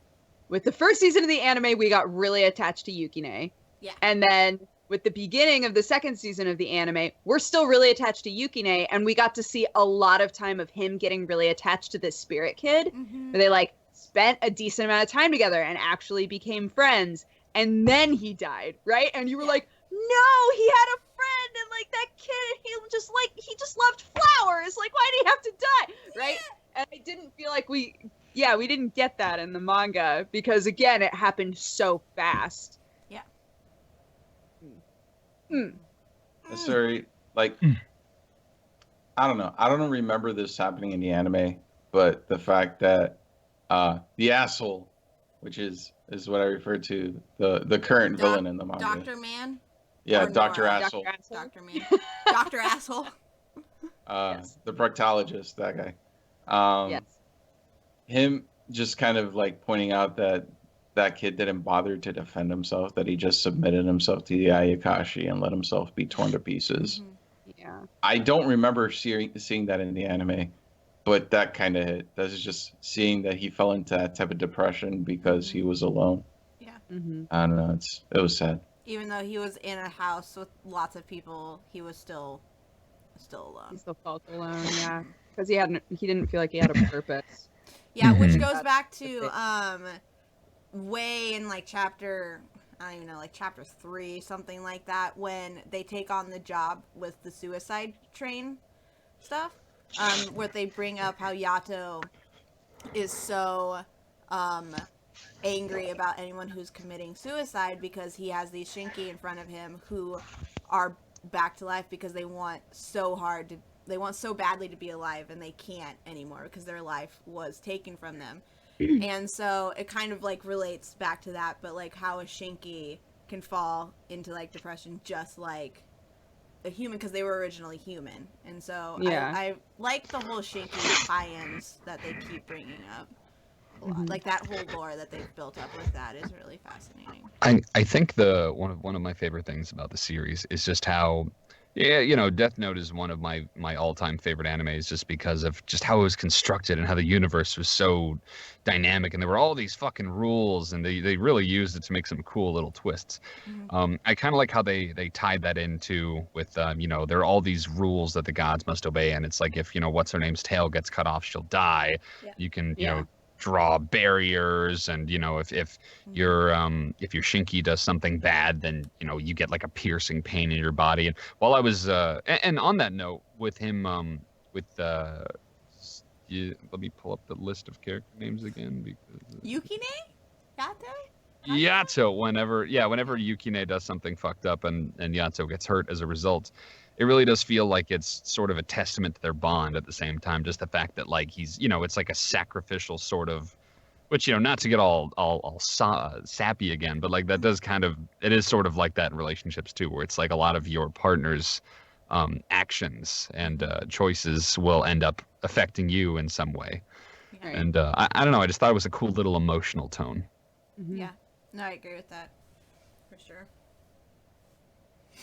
with the first season of the anime, we got really attached to Yukine. Yeah. And then with the beginning of the second season of the anime, we're still really attached to Yukine, and we got to see a lot of time of him getting really attached to this spirit kid. Mm-hmm. Where they like spent a decent amount of time together and actually became friends. And then he died, right? And you were like, no, he had a friend, and like that kid, he just loved flowers. Like, why did he have to die, right? And I didn't feel like we didn't get that in the manga because again, it happened so fast. Yeah. Sorry, like, I don't know. I don't remember this happening in the anime, but the fact that the asshole, which is what I refer to, the current villain in the manga. Dr. Man? Yeah, or Dr. Nora? Asshole. Dr. Man. Dr. Asshole. Yes. The proctologist, that guy. Yes. Him just kind of like pointing out that kid didn't bother to defend himself, that he just submitted himself to the Ayakashi and let himself be torn to pieces. Mhm. Yeah. I don't remember seeing that in the anime, but that kind of hit. That's just seeing that he fell into that type of depression because he was alone. Mm-hmm. I don't know. It was sad. Even though he was in a house with lots of people, he was still He alone. still felt alone, yeah, because he didn't feel like he had a purpose. Yeah, which Mhm. goes back to way in like chapter, I don't even know, like chapter 3, something like that, when they take on the job with the suicide train stuff, where they bring up how Yato is so angry about anyone who's committing suicide because he has these Shinki in front of him who are back to life because they want so badly to be alive, and they can't anymore because their life was taken from them. And so it kind of like relates back to that, but like how a Shinki can fall into like depression just like a human because they were originally human. And so Yeah. I like the whole Shinki tie-ins that they keep bringing up a lot. Mhm. Like that whole lore that they've built up with that is really fascinating. I think one of my favorite things about the series is just how, yeah, you know, Death Note is one of my all-time favorite animes just because of just how it was constructed and how the universe was so dynamic, and there were all these fucking rules, and they really used it to make some cool little twists. Mhm. I kind of like how they tied that into with you know, there are all these rules that the gods must obey, and it's like if, you know, what's her name's tail gets cut off, she'll die. Yeah. You can, you Yeah. know, draw barriers, and you know, if your Shinki does something bad, then you know you get like a piercing pain in your body. And while I was and on that note with him let me pull up the list of character names again because Yukine? Yato, whenever Yukine does something fucked up and Yato gets hurt as a result, it really does feel like it's sort of a testament to their bond at the same time. Just the fact that like he's, it's like a sacrificial sort of, which, not to get all sappy again, but like that does it is sort of like that in relationships too, where it's like a lot of your partner's actions and choices will end up affecting you in some way. Right. And I don't know, I just thought it was a cool little emotional tone. Mm-hmm. Yeah. No, I agree with that. For sure.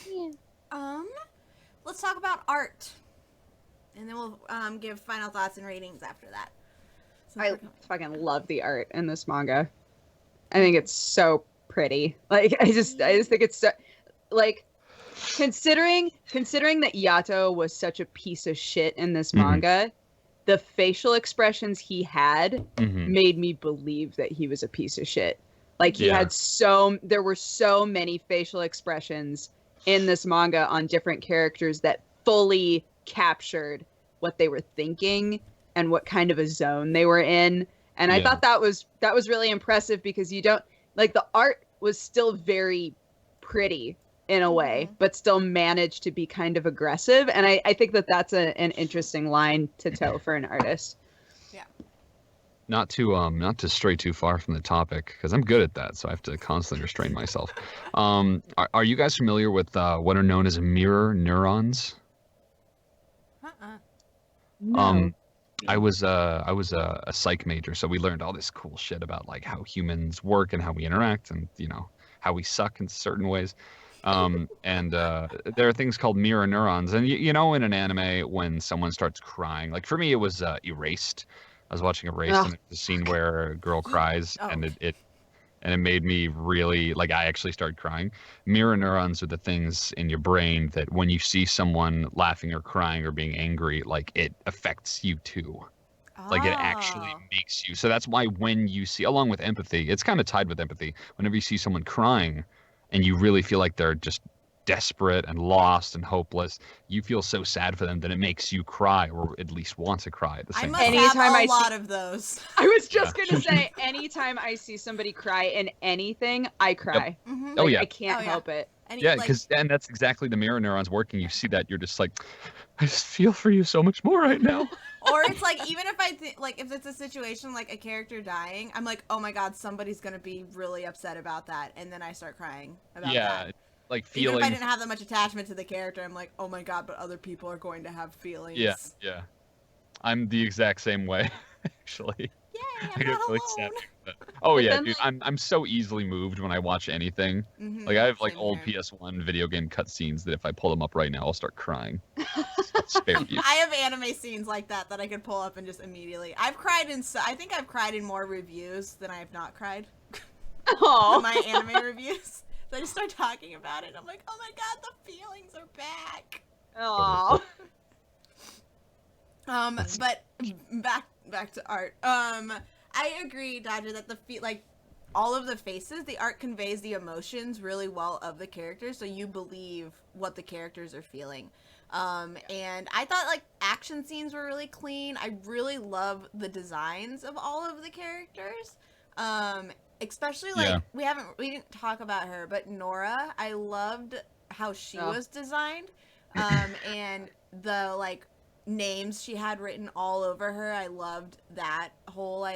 Yeah. Let's talk about art. And then we'll give final thoughts and ratings after that. I fucking love the art in this manga. I think it's so pretty. Like I just think it's so, like considering that Yato was such a piece of shit in this manga, the facial expressions he had made me believe that he was a piece of shit. Like he had there were so many facial expressions in this manga on different characters that fully captured what they were thinking and what kind of a zone they were in. And I thought that was really impressive because you don't like the art was still very pretty in a way, but still managed to be kind of aggressive. And I think that that's an interesting line to toe for an artist. Yeah. Not to stray too far from the topic, because I'm good at that, so I have to constantly restrain myself. Are you guys familiar with what are known as mirror neurons? No. I was a psych major, so we learned all this cool shit about like how humans work and how we interact, and how we suck in certain ways. And there are things called mirror neurons, and in an anime when someone starts crying, like for me it was Erased. I was watching Erased, and there's a scene where a girl cries, and it made me really, like, I actually started crying. Mirror neurons are the things in your brain that when you see someone laughing or crying or being angry, like, it affects you too. Like, it actually makes you. So that's why when you see, along with empathy, it's kind of tied with empathy. Whenever you see someone crying and you really feel like they're just desperate and lost and hopeless, you feel so sad for them that it makes you cry, or at least want to cry at the same time. I have a lot of those. I was just gonna say, anytime I see somebody cry in anything, I cry. Yep. Mm-hmm. Oh yeah, I can't help it. Because and that's exactly the mirror neurons working. You see that, you're just like, I just feel for you so much more right now. Or it's like, even if if it's a situation like a character dying, I'm like, oh my god, somebody's gonna be really upset about that, and then I start crying about that. Like feeling. Even if I didn't have that much attachment to the character, I'm like, oh my god, but other people are going to have feelings. Yeah. I'm the exact same way, actually. Yay, I I'm not really alone. Oh yeah, dude, I'm so easily moved when I watch anything. Like I have like old PS1 video game cutscenes that if I pull them up right now, I'll start crying. Spare you. I have anime scenes like that I could pull up and just immediately. I think I've cried in more reviews than I have not cried. Oh. My anime reviews. So I just start talking about it, and I'm like, oh my god, the feelings are back. Oh. But back to art. I agree, Dodger, that all of the faces, the art conveys the emotions really well of the characters, so you believe what the characters are feeling. And I thought action scenes were really clean. I really love the designs of all of the characters. Especially we didn't talk about her, but Nora, I loved how she was designed. And the names she had written all over her. I loved that whole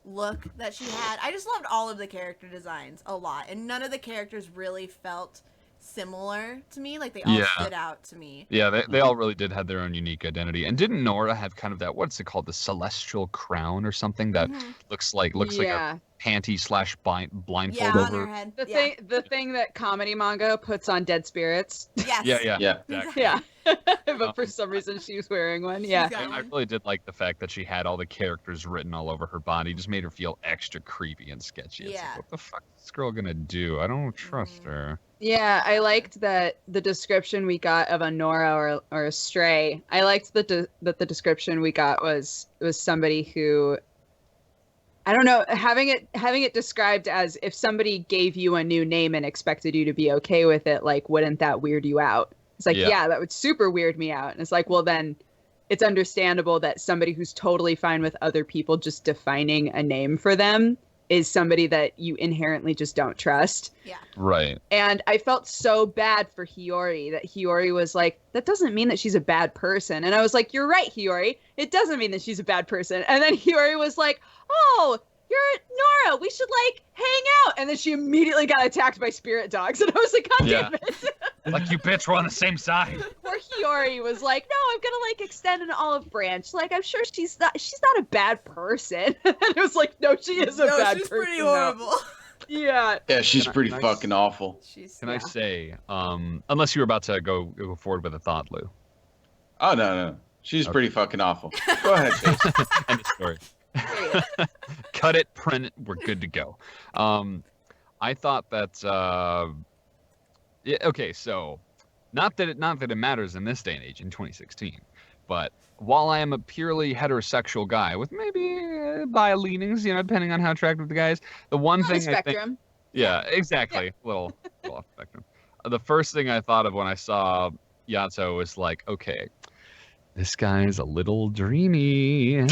look that she had. I just loved all of the character designs a lot, and none of the characters really felt similar to me. They all stood out to me. Yeah, they all really did have their own unique identity. And didn't Nora have kind of that, what's it called, the celestial crown or something that looks like a panty / blindfold over on her head. The thing that comedy manga puts on dead spirits. Yes. Yeah. Exactly. Yeah. But for some reason she was wearing one. Yeah. I really did like the fact that she had all the characters written all over her body. It just made her feel extra creepy and sketchy. It's like, what the fuck is this girl gonna do? I don't trust her. Yeah, I liked that the description we got of a Nora or a Stray. I liked that the description we got was somebody who, I don't know, having it described as if somebody gave you a new name and expected you to be okay with it, wouldn't that weird you out? It's like, yeah, that would super weird me out. And it's like, well, then it's understandable that somebody who's totally fine with other people just defining a name for them is somebody that you inherently just don't trust. Yeah. Right. And I felt so bad for Hiyori that Hiyori was like, that doesn't mean that she's a bad person. And I was like, you're right, Hiyori. It doesn't mean that she's a bad person. And then Hiyori was like, oh, you're Nora. We should like hang out. And then she immediately got attacked by spirit dogs. And I was like, God damn it. Like, you bitch, we're on the same side. Poor Hiyori was like, no, I'm gonna like extend an olive branch. Like, I'm sure she's not a bad person. And it was like, no, she is a bad person. She's pretty horrible. Yeah. Yeah, she's pretty fucking awful. Can I say, unless you were about to go forward with a thought, Lou? Oh, no. She's pretty fucking awful. Go ahead, Chase. End of story. Cut it, print it, we're good to go. I thought that okay, so not that it matters in this day and age in 2016, but while I am a purely heterosexual guy with maybe bi leanings, depending on how attractive the guy is, the one thing I think, yeah, exactly, a little off spectrum. The first thing I thought of when I saw Yato was like, okay, this guy's a little dreamy.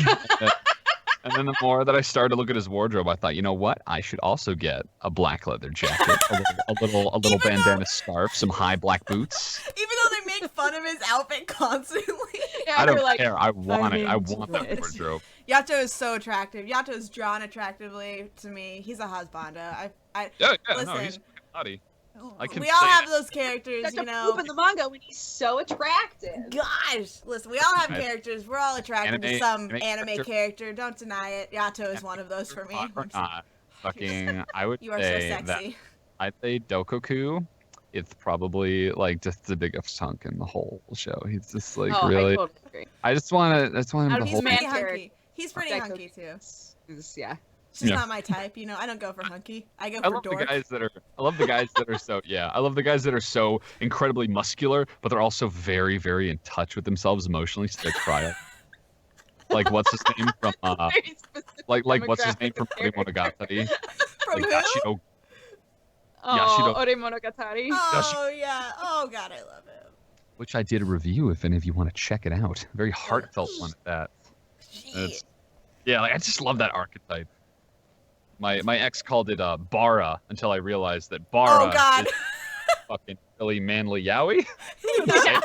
And then the more that I started to look at his wardrobe, I thought, you know what? I should also get a black leather jacket, a little bandana scarf, some high black boots. Even though they make fun of his outfit constantly. Yeah, I don't like, care. I want it. I want that wardrobe. Yato is so attractive. Yato is drawn attractively to me. He's a husbanda. Listen, no, he's hottie. We all have those characters, in the manga when he's so attractive. Gosh, listen, we all have characters. We're all attracted to some anime character. Don't deny it. Yato is one of those for me. Fucking, I would you are say so sexy. that I'd say Dokoku. It's probably like just the biggest hunk in the whole show. He's just like really. I totally agree. I just want him to He's hold. pretty hunky. He's pretty hunky too. Yeah. She's not my type, I don't go for hunky. I go for dork. I love the guys that are so I love the guys that are so incredibly muscular, but they're also very, very in touch with themselves emotionally, so they cry. Like what's his name from what's his name from Ore Monogatari? From like who? Yashido. Ore Monogatari. Oh yeah. Oh god, I love it. Which I did a review if any of you want to check it out. Very heartfelt one at that. I just love that archetype. My ex called it Bara until I realized that Bara is fucking really manly yaoi. Yeah.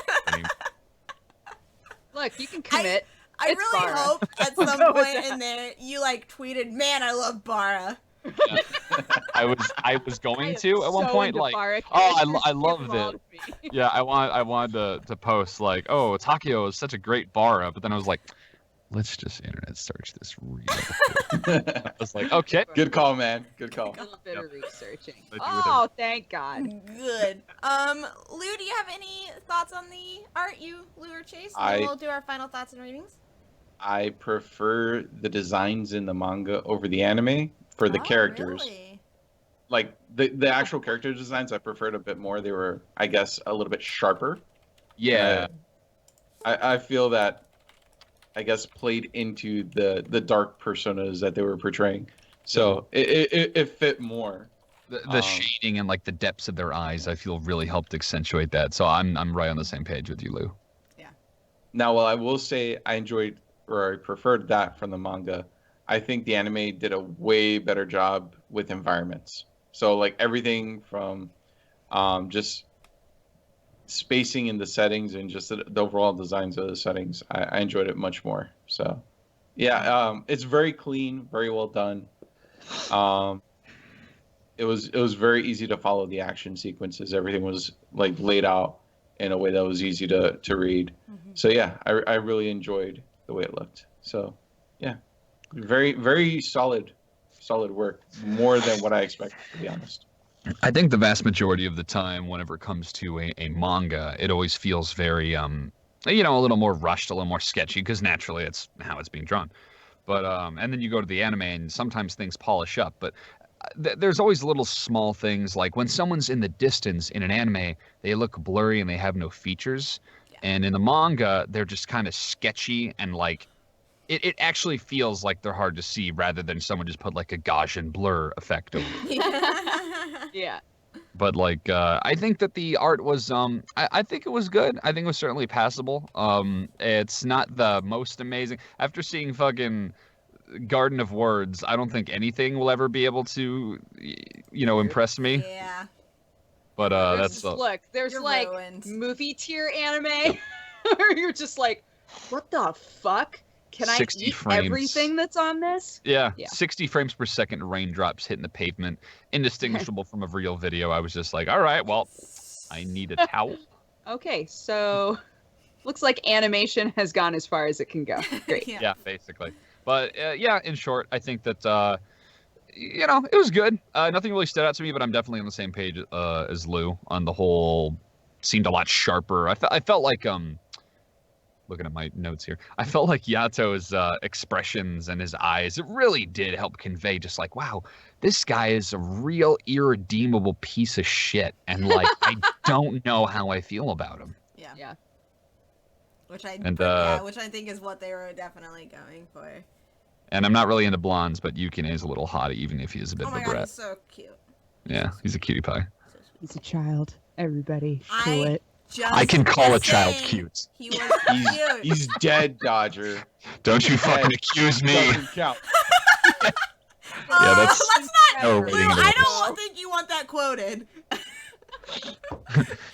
Look, you can commit. I really hope at some point in there you like tweeted, "Man, I love Bara." Yeah. I was going to at one point like, I love it. Yeah, I wanted to post like, oh, Takeo is such a great Bara, but then I was like, let's just internet search this real quick. I was like, okay. Good call, man. Good call. A little bit of researching. Oh, thank God. Good. Lou, do you have any thoughts on the art, Lou or Chase? And then we'll do our final thoughts and ratings. I prefer the designs in the manga over the anime for the characters. Really? Like the actual character designs, I preferred a bit more. They were, I guess, a little bit sharper. Yeah. I feel that, I guess, played into the dark personas that they were portraying. So it fit more. The shading and like the depths of their eyes, I feel really helped accentuate that. So I'm right on the same page with you, Lou. Yeah. Now, while I will say I enjoyed or I preferred that from the manga, I think the anime did a way better job with environments. So like everything from just spacing in the settings and just the overall designs of the settings, I enjoyed it much more. So it's very clean, very well done. It was very easy to follow the action sequences. Everything was like laid out in a way that was easy to read. Mm-hmm. So I really enjoyed the way it looked. So very, very solid work, more than what I expected, to be honest. I think the vast majority of the time, whenever it comes to a manga, it always feels very, a little more rushed, a little more sketchy, because naturally it's how it's being drawn. But and then you go to the anime, and sometimes things polish up. But there's always little small things, like when someone's in the distance in an anime, they look blurry and they have no features. Yeah. And in the manga, they're just kind of sketchy and like, it actually feels like they're hard to see rather than someone just put like a Gaussian blur effect over it. Yeah. But like, I think that the art was, I think it was good. I think it was certainly passable. It's not the most amazing. After seeing fucking garden of words. I don't think anything will ever be able to, impress me. Yeah. But there's You're like ruined. movie tier anime where you're just like, what the fuck? Can I 60 eat frames. everything that's on this? Yeah, Yeah. 60 frames per second raindrops hitting the pavement, indistinguishable from a real video. I was just like, all right, well, I need a towel. Okay, so looks like animation has gone as far as it can go. Great. Yeah, basically. But yeah, in short, I think that it was good. Nothing really stood out to me, but I'm definitely on the same page as Lou on the whole. Seemed a lot sharper. I felt like looking at my notes here, I felt like Yato's expressions and his eyes, it really did help convey just like, wow, this guy is a real irredeemable piece of shit, and like I don't know how I feel about him. Yeah. Which I think is what they were definitely going for. And I'm not really into blondes, but Yukine is a little hot, even if he is a bit Oh of a my god, brat. he's so cute. Yeah, he's a cutie pie. He's a child. Everybody, cool it. I can call a child cute. He was cute. He's dead, Dodger. Don't you fucking accuse me. Doesn't count. Yeah, that's let's not. no Lou, rating of I this. don't think you want that quoted.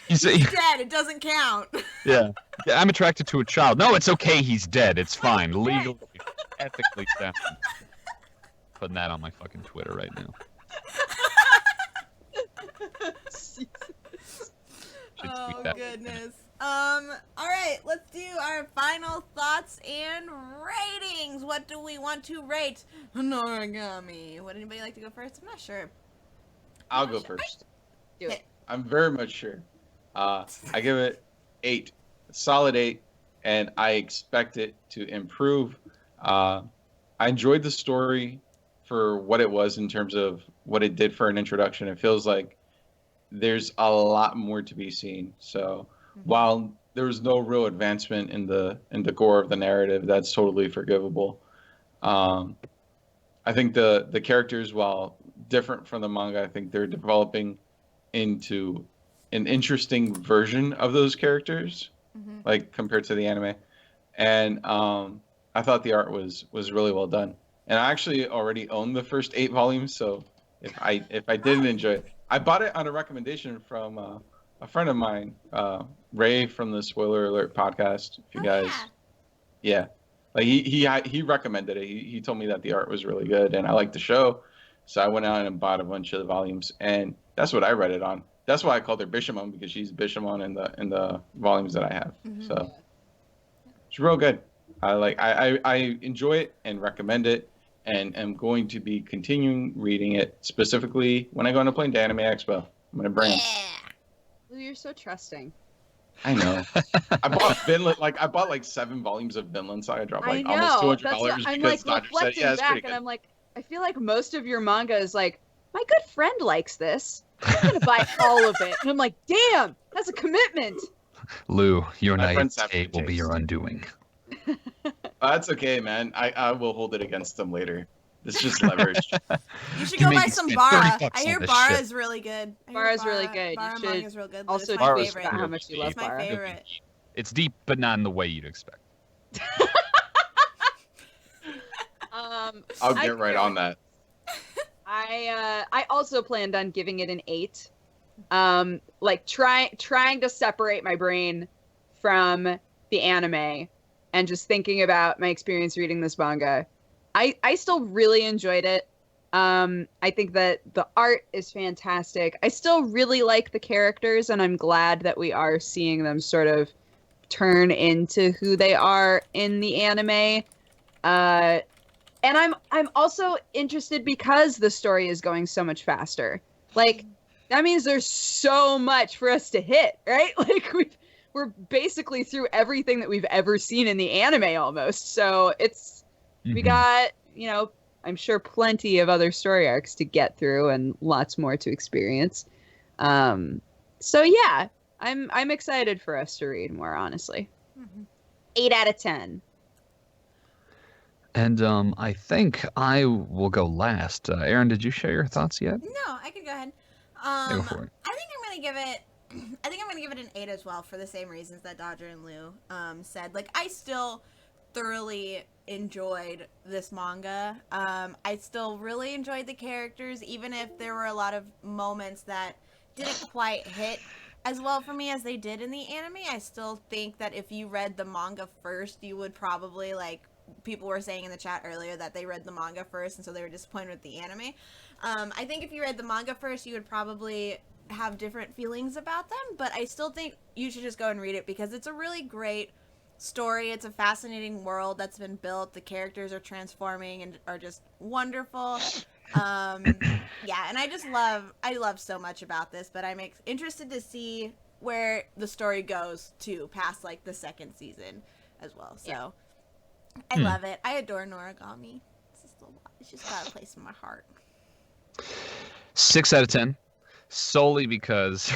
He's dead. It doesn't count. Yeah, I'm attracted to a child. No, it's okay. He's dead. It's fine. Legally, ethically sound. Putting that on my fucking Twitter right now. Oh goodness. All right, let's do our final thoughts and ratings. What do we want to rate Noragami? Would anybody like to go first? I'm not sure. I'll go first. Do it. I'm very much sure. I give it 8, a solid 8, and I expect it to improve. I enjoyed the story for what it was in terms of what it did for an introduction. It feels like there's a lot more to be seen. So while there was no real advancement in the core of the narrative, that's totally forgivable. I think the characters, while different from the manga, I think they're developing into an interesting version of those characters, like compared to the anime. And I thought the art was really well done. And I actually already own the first 8 volumes, so if I didn't enjoy it, I bought it on a recommendation from a friend of mine, Ray from the Spoiler Alert podcast. If you guys, yeah, like he recommended it. He told me that the art was really good, and I liked the show, so I went out and bought a bunch of the volumes, and that's what I read it on. That's why I called her Bishamon, because she's Bishamon in the volumes that I have. So it's real good. I enjoy it and recommend it. And am going to be continuing reading it, specifically when I go on a plane to Anime Expo. I'm going to bring them. Lou, you're so trusting. I know. I bought Vinland, I bought 7 volumes of Vinland Saga. I dropped almost $200 I'm because like Dodger said, reflecting yeah, it's back, pretty and good. I'm like, I feel like most of your manga is like, my good friend likes this. I'm gonna buy all of it. And I'm like, damn, that's a commitment. Lou, your My friends have naivete will be your undoing. That's okay, man. I will hold it against them later. It's just leverage. You should You go make buy me some spend Bara. 30 bucks I hear on this Bara shit. is really good. Bara's really good. Bara You should manga is real good. also It's my tweet favorite. about how much you love It's my Bara. favorite. It's deep, but not in the way you'd expect. I'll get right on that. I also planned on giving it an 8. Like trying to separate my brain from the anime and just thinking about my experience reading this manga. I still really enjoyed it. I think that the art is fantastic. I still really like the characters, and I'm glad that we are seeing them sort of turn into who they are in the anime. And I'm also interested because the story is going so much faster. Like, that means there's so much for us to hit, right? Like, we're basically through everything that we've ever seen in the anime almost. So we got, I'm sure plenty of other story arcs to get through and lots more to experience. So yeah, I'm excited for us to read more, honestly. 8 out of 10. And I think I will go last. Aaron, did you share your thoughts yet? No, I can go ahead. Go for it. I think I'm gonna give it an 8 as well, for the same reasons that Dodger and Lou said. Like, I still thoroughly enjoyed this manga. I still really enjoyed the characters, even if there were a lot of moments that didn't quite hit as well for me as they did in the anime. I still think that if you read the manga first, you would probably, like people were saying in the chat earlier, that they read the manga first and so they were disappointed with the anime. I think if you read the manga first, you would probably have different feelings about them, but I still think you should just go and read it because it's a really great story. It's a fascinating world that's been built. The characters are transforming and are just wonderful. Yeah, and I love so much about this, but I'm interested to see where the story goes to past like the second season as well. So I love it. I adore Noragami. It's just got a place in my heart. 6 out of 10, solely because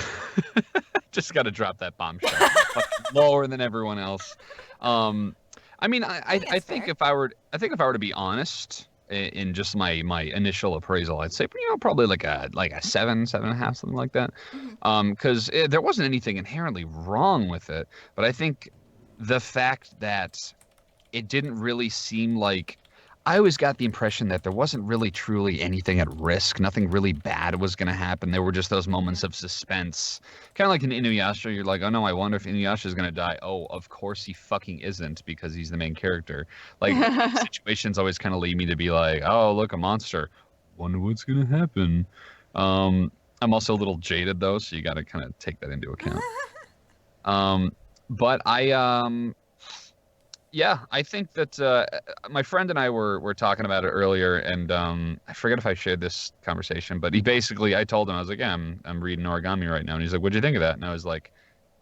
just got to drop that bombshell. Lower than everyone else. I mean, I think if I were to be honest, in just my initial appraisal, I'd say probably like a 7.5, something like that. Because there wasn't anything inherently wrong with it, but I think the fact that it didn't really seem like, I always got the impression that there wasn't really truly anything at risk. Nothing really bad was going to happen. There were just those moments of suspense. Kind of like in Inuyasha, you're like, oh no, I wonder if Inuyasha is going to die. Oh, of course he fucking isn't, because he's the main character. Like, situations always kind of lead me to be like, oh, look, a monster. Wonder what's going to happen. I'm also a little jaded, though, so you got to kind of take that into account. But yeah, I think that my friend and I were talking about it earlier, and I forget if I shared this conversation, but I told him, I was like, yeah, I'm reading Noragami right now, and he's like, what'd you think of that? And I was like,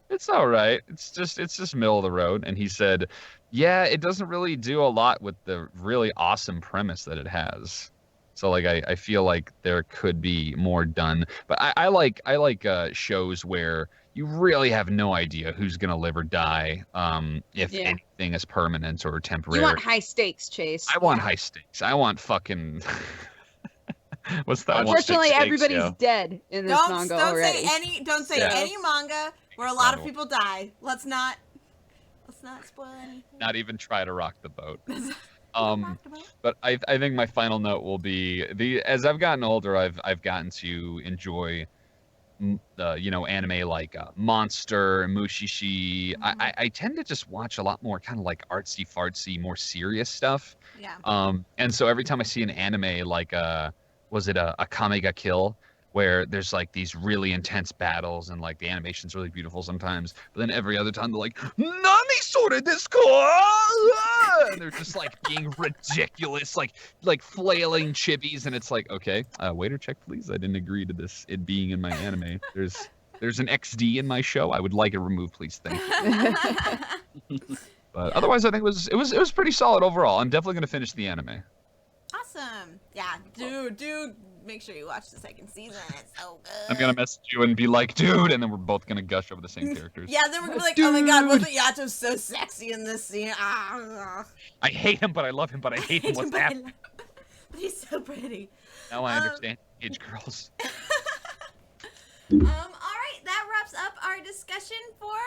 it's all right. It's just middle of the road. And he said, yeah, it doesn't really do a lot with the really awesome premise that it has. So like I feel like there could be more done, but I like shows where you really have no idea who's gonna live or die, if anything is permanent or temporary. You want high stakes, Chase. I want high stakes. I want fucking. What's that? Unfortunately, everybody's dead in this manga already. Don't say any manga where a lot of people die. Let's not spoil anything. Not even try to rock the boat. But I think my final note will be as I've gotten older, I've gotten to enjoy anime like Monster, Mushishi. I tend to just watch a lot more kind of like artsy fartsy, more serious stuff. Yeah. And so every time I see an anime like was it a Kame ga Kill, where there's like these really intense battles and like the animation's really beautiful sometimes, but then every other time they're like, Nani sore desu ka? And they're just like being ridiculous, like flailing chibis, and it's like, okay, waiter check please. I didn't agree to this it being in my anime. There's an XD in my show. I would like it removed, please. Thank you. But otherwise, I think it was pretty solid overall. I'm definitely gonna finish the anime. Awesome. Yeah, dude. Make sure you watch the second season. It's so good. I'm gonna message you and be like, dude, and then we're both gonna gush over the same characters. Yeah, then we're gonna be like, oh my god, wasn't Yato's so sexy in this scene? I hate him, but I love him, but I hate him. What's happening? But he's so pretty. Now I understand age girls. Alright, that wraps up our discussion for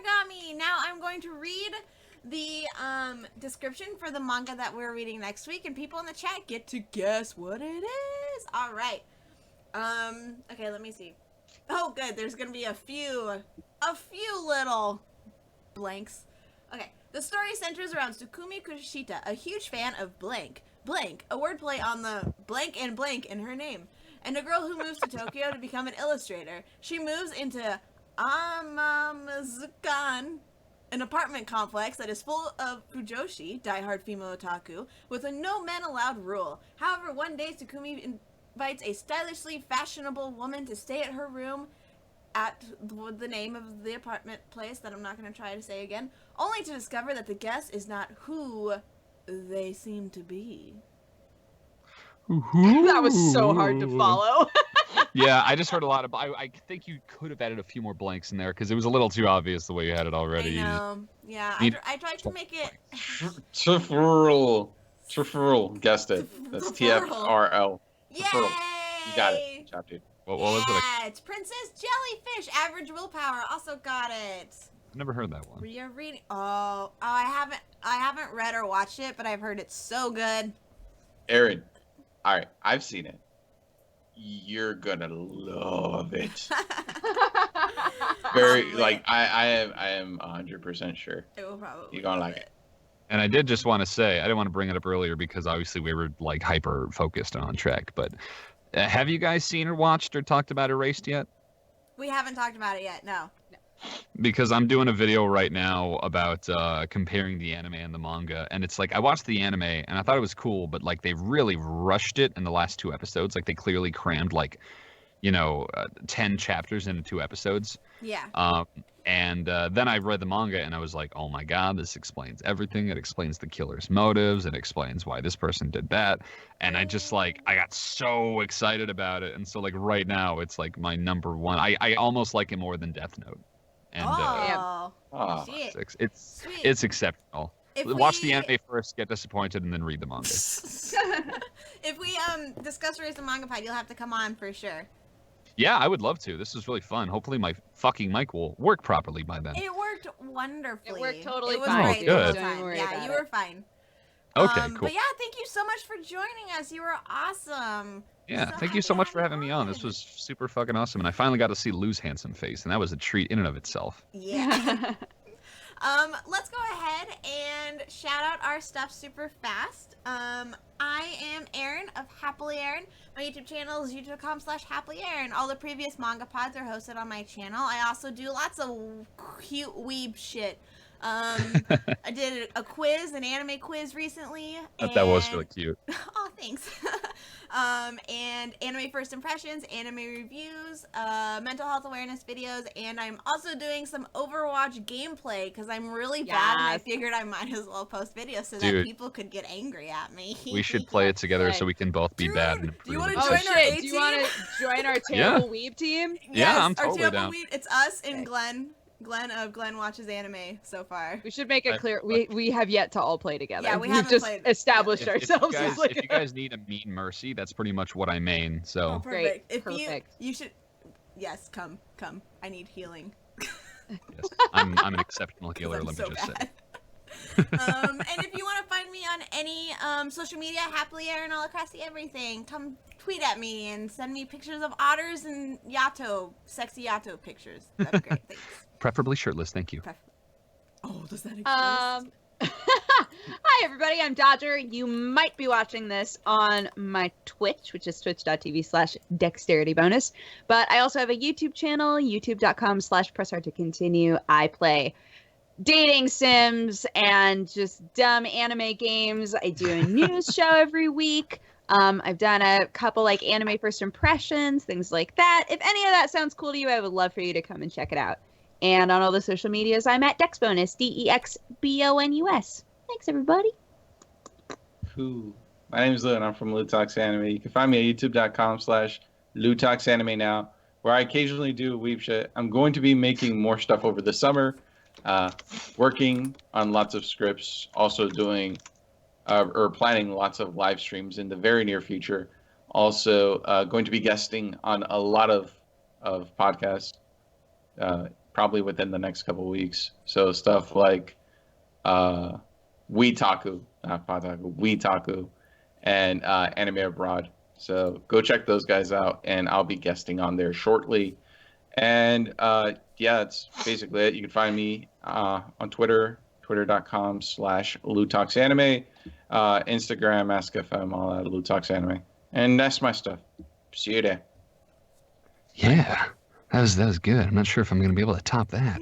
Noragami. Now I'm going to read the description for the manga that we're reading next week, and people in the chat get to guess what it is. All right. Okay, let me see. Oh, good. There's gonna be a few little blanks. Okay. The story centers around Tsukumi Kushita, a huge fan of blank, a wordplay on the blank and blank in her name, and a girl who moves to Tokyo to become an illustrator. She moves into Amamazukan, an apartment complex that is full of fujoshi, diehard female otaku, with a no men allowed rule. However, one day Tsukumi invites a stylishly fashionable woman to stay at her room at the name of the apartment place that I'm not going to try to say again, only to discover that the guest is not who they seem to be. That was so hard to follow. Yeah, I just heard a lot of. I think you could have added a few more blanks in there because it was a little too obvious the way you had it already. I know. Yeah, I tried to make it. Trifurl. Guessed it. That's TFRL. Yay! You got it. Good job, dude. What was it? It's Princess Jellyfish. Average willpower. Also got it. I've never heard that one. We are reading. Oh, I haven't. I haven't read or watched it, but I've heard it's so good. Aaron, all right, I've seen it. You're gonna love it. Very Probably. like I am 100% sure It will probably. you're gonna love like it. And I did just want to say, I didn't want to bring it up earlier because obviously we were like hyper focused and on track. But have you guys seen or watched or talked about Erased yet? We haven't talked about it yet. No. Because I'm doing a video right now about comparing the anime and the manga, and it's like I watched the anime and I thought it was cool, but like they really rushed it in the last 2 episodes. Like they clearly crammed like, 10 chapters into 2 episodes. Yeah. And then I read the manga and I was like, oh my god, this explains everything. It explains the killer's motives. It explains why this person did that. And I just I got so excited about it. And so like right now it's like my number one. I almost like it more than Death Note. And Oh, shit. it's Sweet. it's exceptional. If Watch we- the anime first, get disappointed, and then read the manga. If we discuss Raise the MangaPod, you'll have to come on for sure. Yeah, I would love to. This is really fun. Hopefully my fucking mic will work properly by then. It worked wonderfully. It worked totally It was fine. great Oh, the whole good. time. Don't worry Yeah, about you it. were fine. Okay, cool. But yeah, thank you so much for joining us. You were awesome. Yeah, So thank you so happy much to for have having you me on. This on. was super fucking awesome. And I finally got to see Lou's handsome face, and that was a treat in and of itself. Yeah. Let's go ahead and shout out our stuff super fast. I am Erin of Happily Erin. My YouTube channel is youtube.com/Happily Erin. All the previous manga pods are hosted on my channel. I also do lots of cute weeb shit. I did a quiz, an anime quiz recently. That was really cute. Oh, thanks. And anime first impressions, anime reviews, mental health awareness videos, and I'm also doing some Overwatch gameplay because I'm really bad and I Yes. figured I might as well post videos so that Dude. people could get angry at me. We should play it together so Okay. we can both be Dude, bad and do you improve. wanna at Oh the join same our shit! A Do you want team? to join our terrible weeb team? Yeah, I'm our totally terrible down. weed- It's us and Okay. Glenn. Glenn of Glenn Watches Anime so far. We should make it I- clear we have yet to all play together. Yeah, we We've haven't just played. established If you ourselves guys, as like if you guys need a mean mercy, that's pretty much what I main. Oh, So perfect. Great, If perfect. you should, yes, come. I need healing. yes, I'm an exceptional 'Cause healer. I'm Let so me just say. bad. And if you want to find me on any social media, Happily Erin all across the everything, come tweet at me and send me pictures of otters and Yato, sexy Yato pictures. That'd be great. Thanks. Preferably shirtless. Thank you. Oh, does that exist? Hi everybody, I'm Dodger. You might be watching this on my Twitch, which is twitch.tv/dexterity-bonus. But I also have a YouTube channel, youtube.com/press-hard-to-continue. I play dating sims and just dumb anime games. I do a news show every week. I've done a couple like anime first impressions, things like that. If any of that sounds cool to you, I would love for you to come and check it out. And on all the social medias, I'm at DexBonus, DEXBONUS. Thanks, everybody. Cool. My name is Lou, and I'm from Lou Talks Anime. You can find me at youtube.com/Lou Talks Anime now, where I occasionally do weeb shit. I'm going to be making more stuff over the summer, working on lots of scripts, also doing or planning lots of live streams in the very near future. Also, going to be guesting on a lot of podcasts, probably within the next couple weeks. So stuff like Weetaku, not Potaku, Weetaku, and Anime Abroad. So go check those guys out, and I'll be guesting on there shortly. And yeah, that's basically it. You can find me on Twitter, twitter.com/LouTalksAnime, Instagram, AskFM, all that, LouTalksAnime. And that's my stuff. See you there. Yeah, that was good. I'm not sure if I'm gonna be able to top that.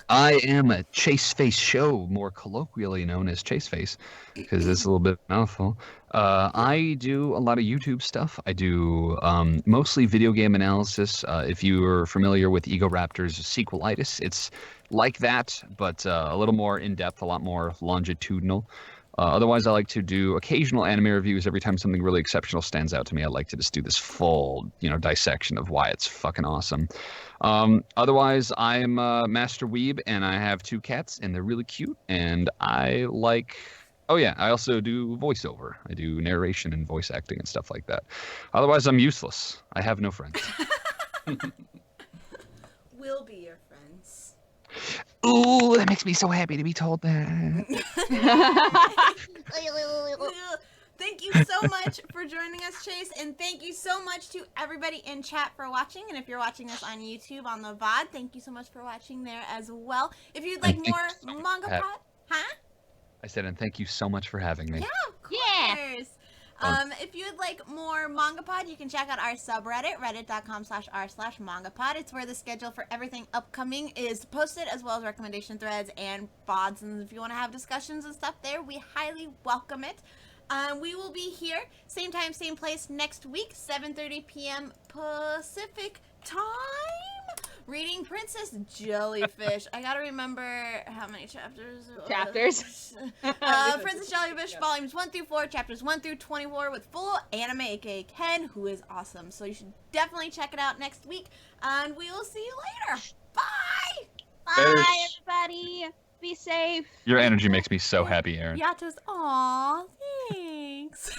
I am a ChaseFace show, more colloquially known as ChaseFace, because it's a little bit mouthful. I do a lot of YouTube stuff. I do mostly video game analysis. If you are familiar with Ego Raptor's Sequelitis, it's like that, but a little more in-depth, a lot more longitudinal. Otherwise, I like to do occasional anime reviews. Every time something really exceptional stands out to me, I like to just do this full, dissection of why it's fucking awesome. Otherwise, I'm Master Weeb, and I have 2 cats, and they're really cute. And I like... Oh, yeah, I also do voiceover. I do narration and voice acting and stuff like that. Otherwise, I'm useless. I have no friends. We'll be your friends. Ooh, that makes me so happy to be told that. Thank you so much for joining us, Chase, and thank you so much to everybody in chat for watching. And if you're watching this on YouTube on the VOD, thank you so much for watching there as well. If you'd like more MangaPod, huh? I said, and thank you so much for having me. Yeah, of course. Yeah. If you'd like more MangaPod, you can check out our subreddit, reddit.com/r/MangaPod. It's where the schedule for everything upcoming is posted, as well as recommendation threads and VODs. And if you want to have discussions and stuff there, we highly welcome it. We will be here, same time, same place next week, 7:30 p.m. Pacific time, reading Princess Jellyfish. I gotta remember how many chapters. Princess Jellyfish volumes 1 through 4, chapters 1 through 24, with full anime, aka Ken, who is awesome. So you should definitely check it out next week, and we will see you later. Bye. Bye, everybody. Be safe. Your energy makes me so happy, Aaron. Yatta's, aw, thanks.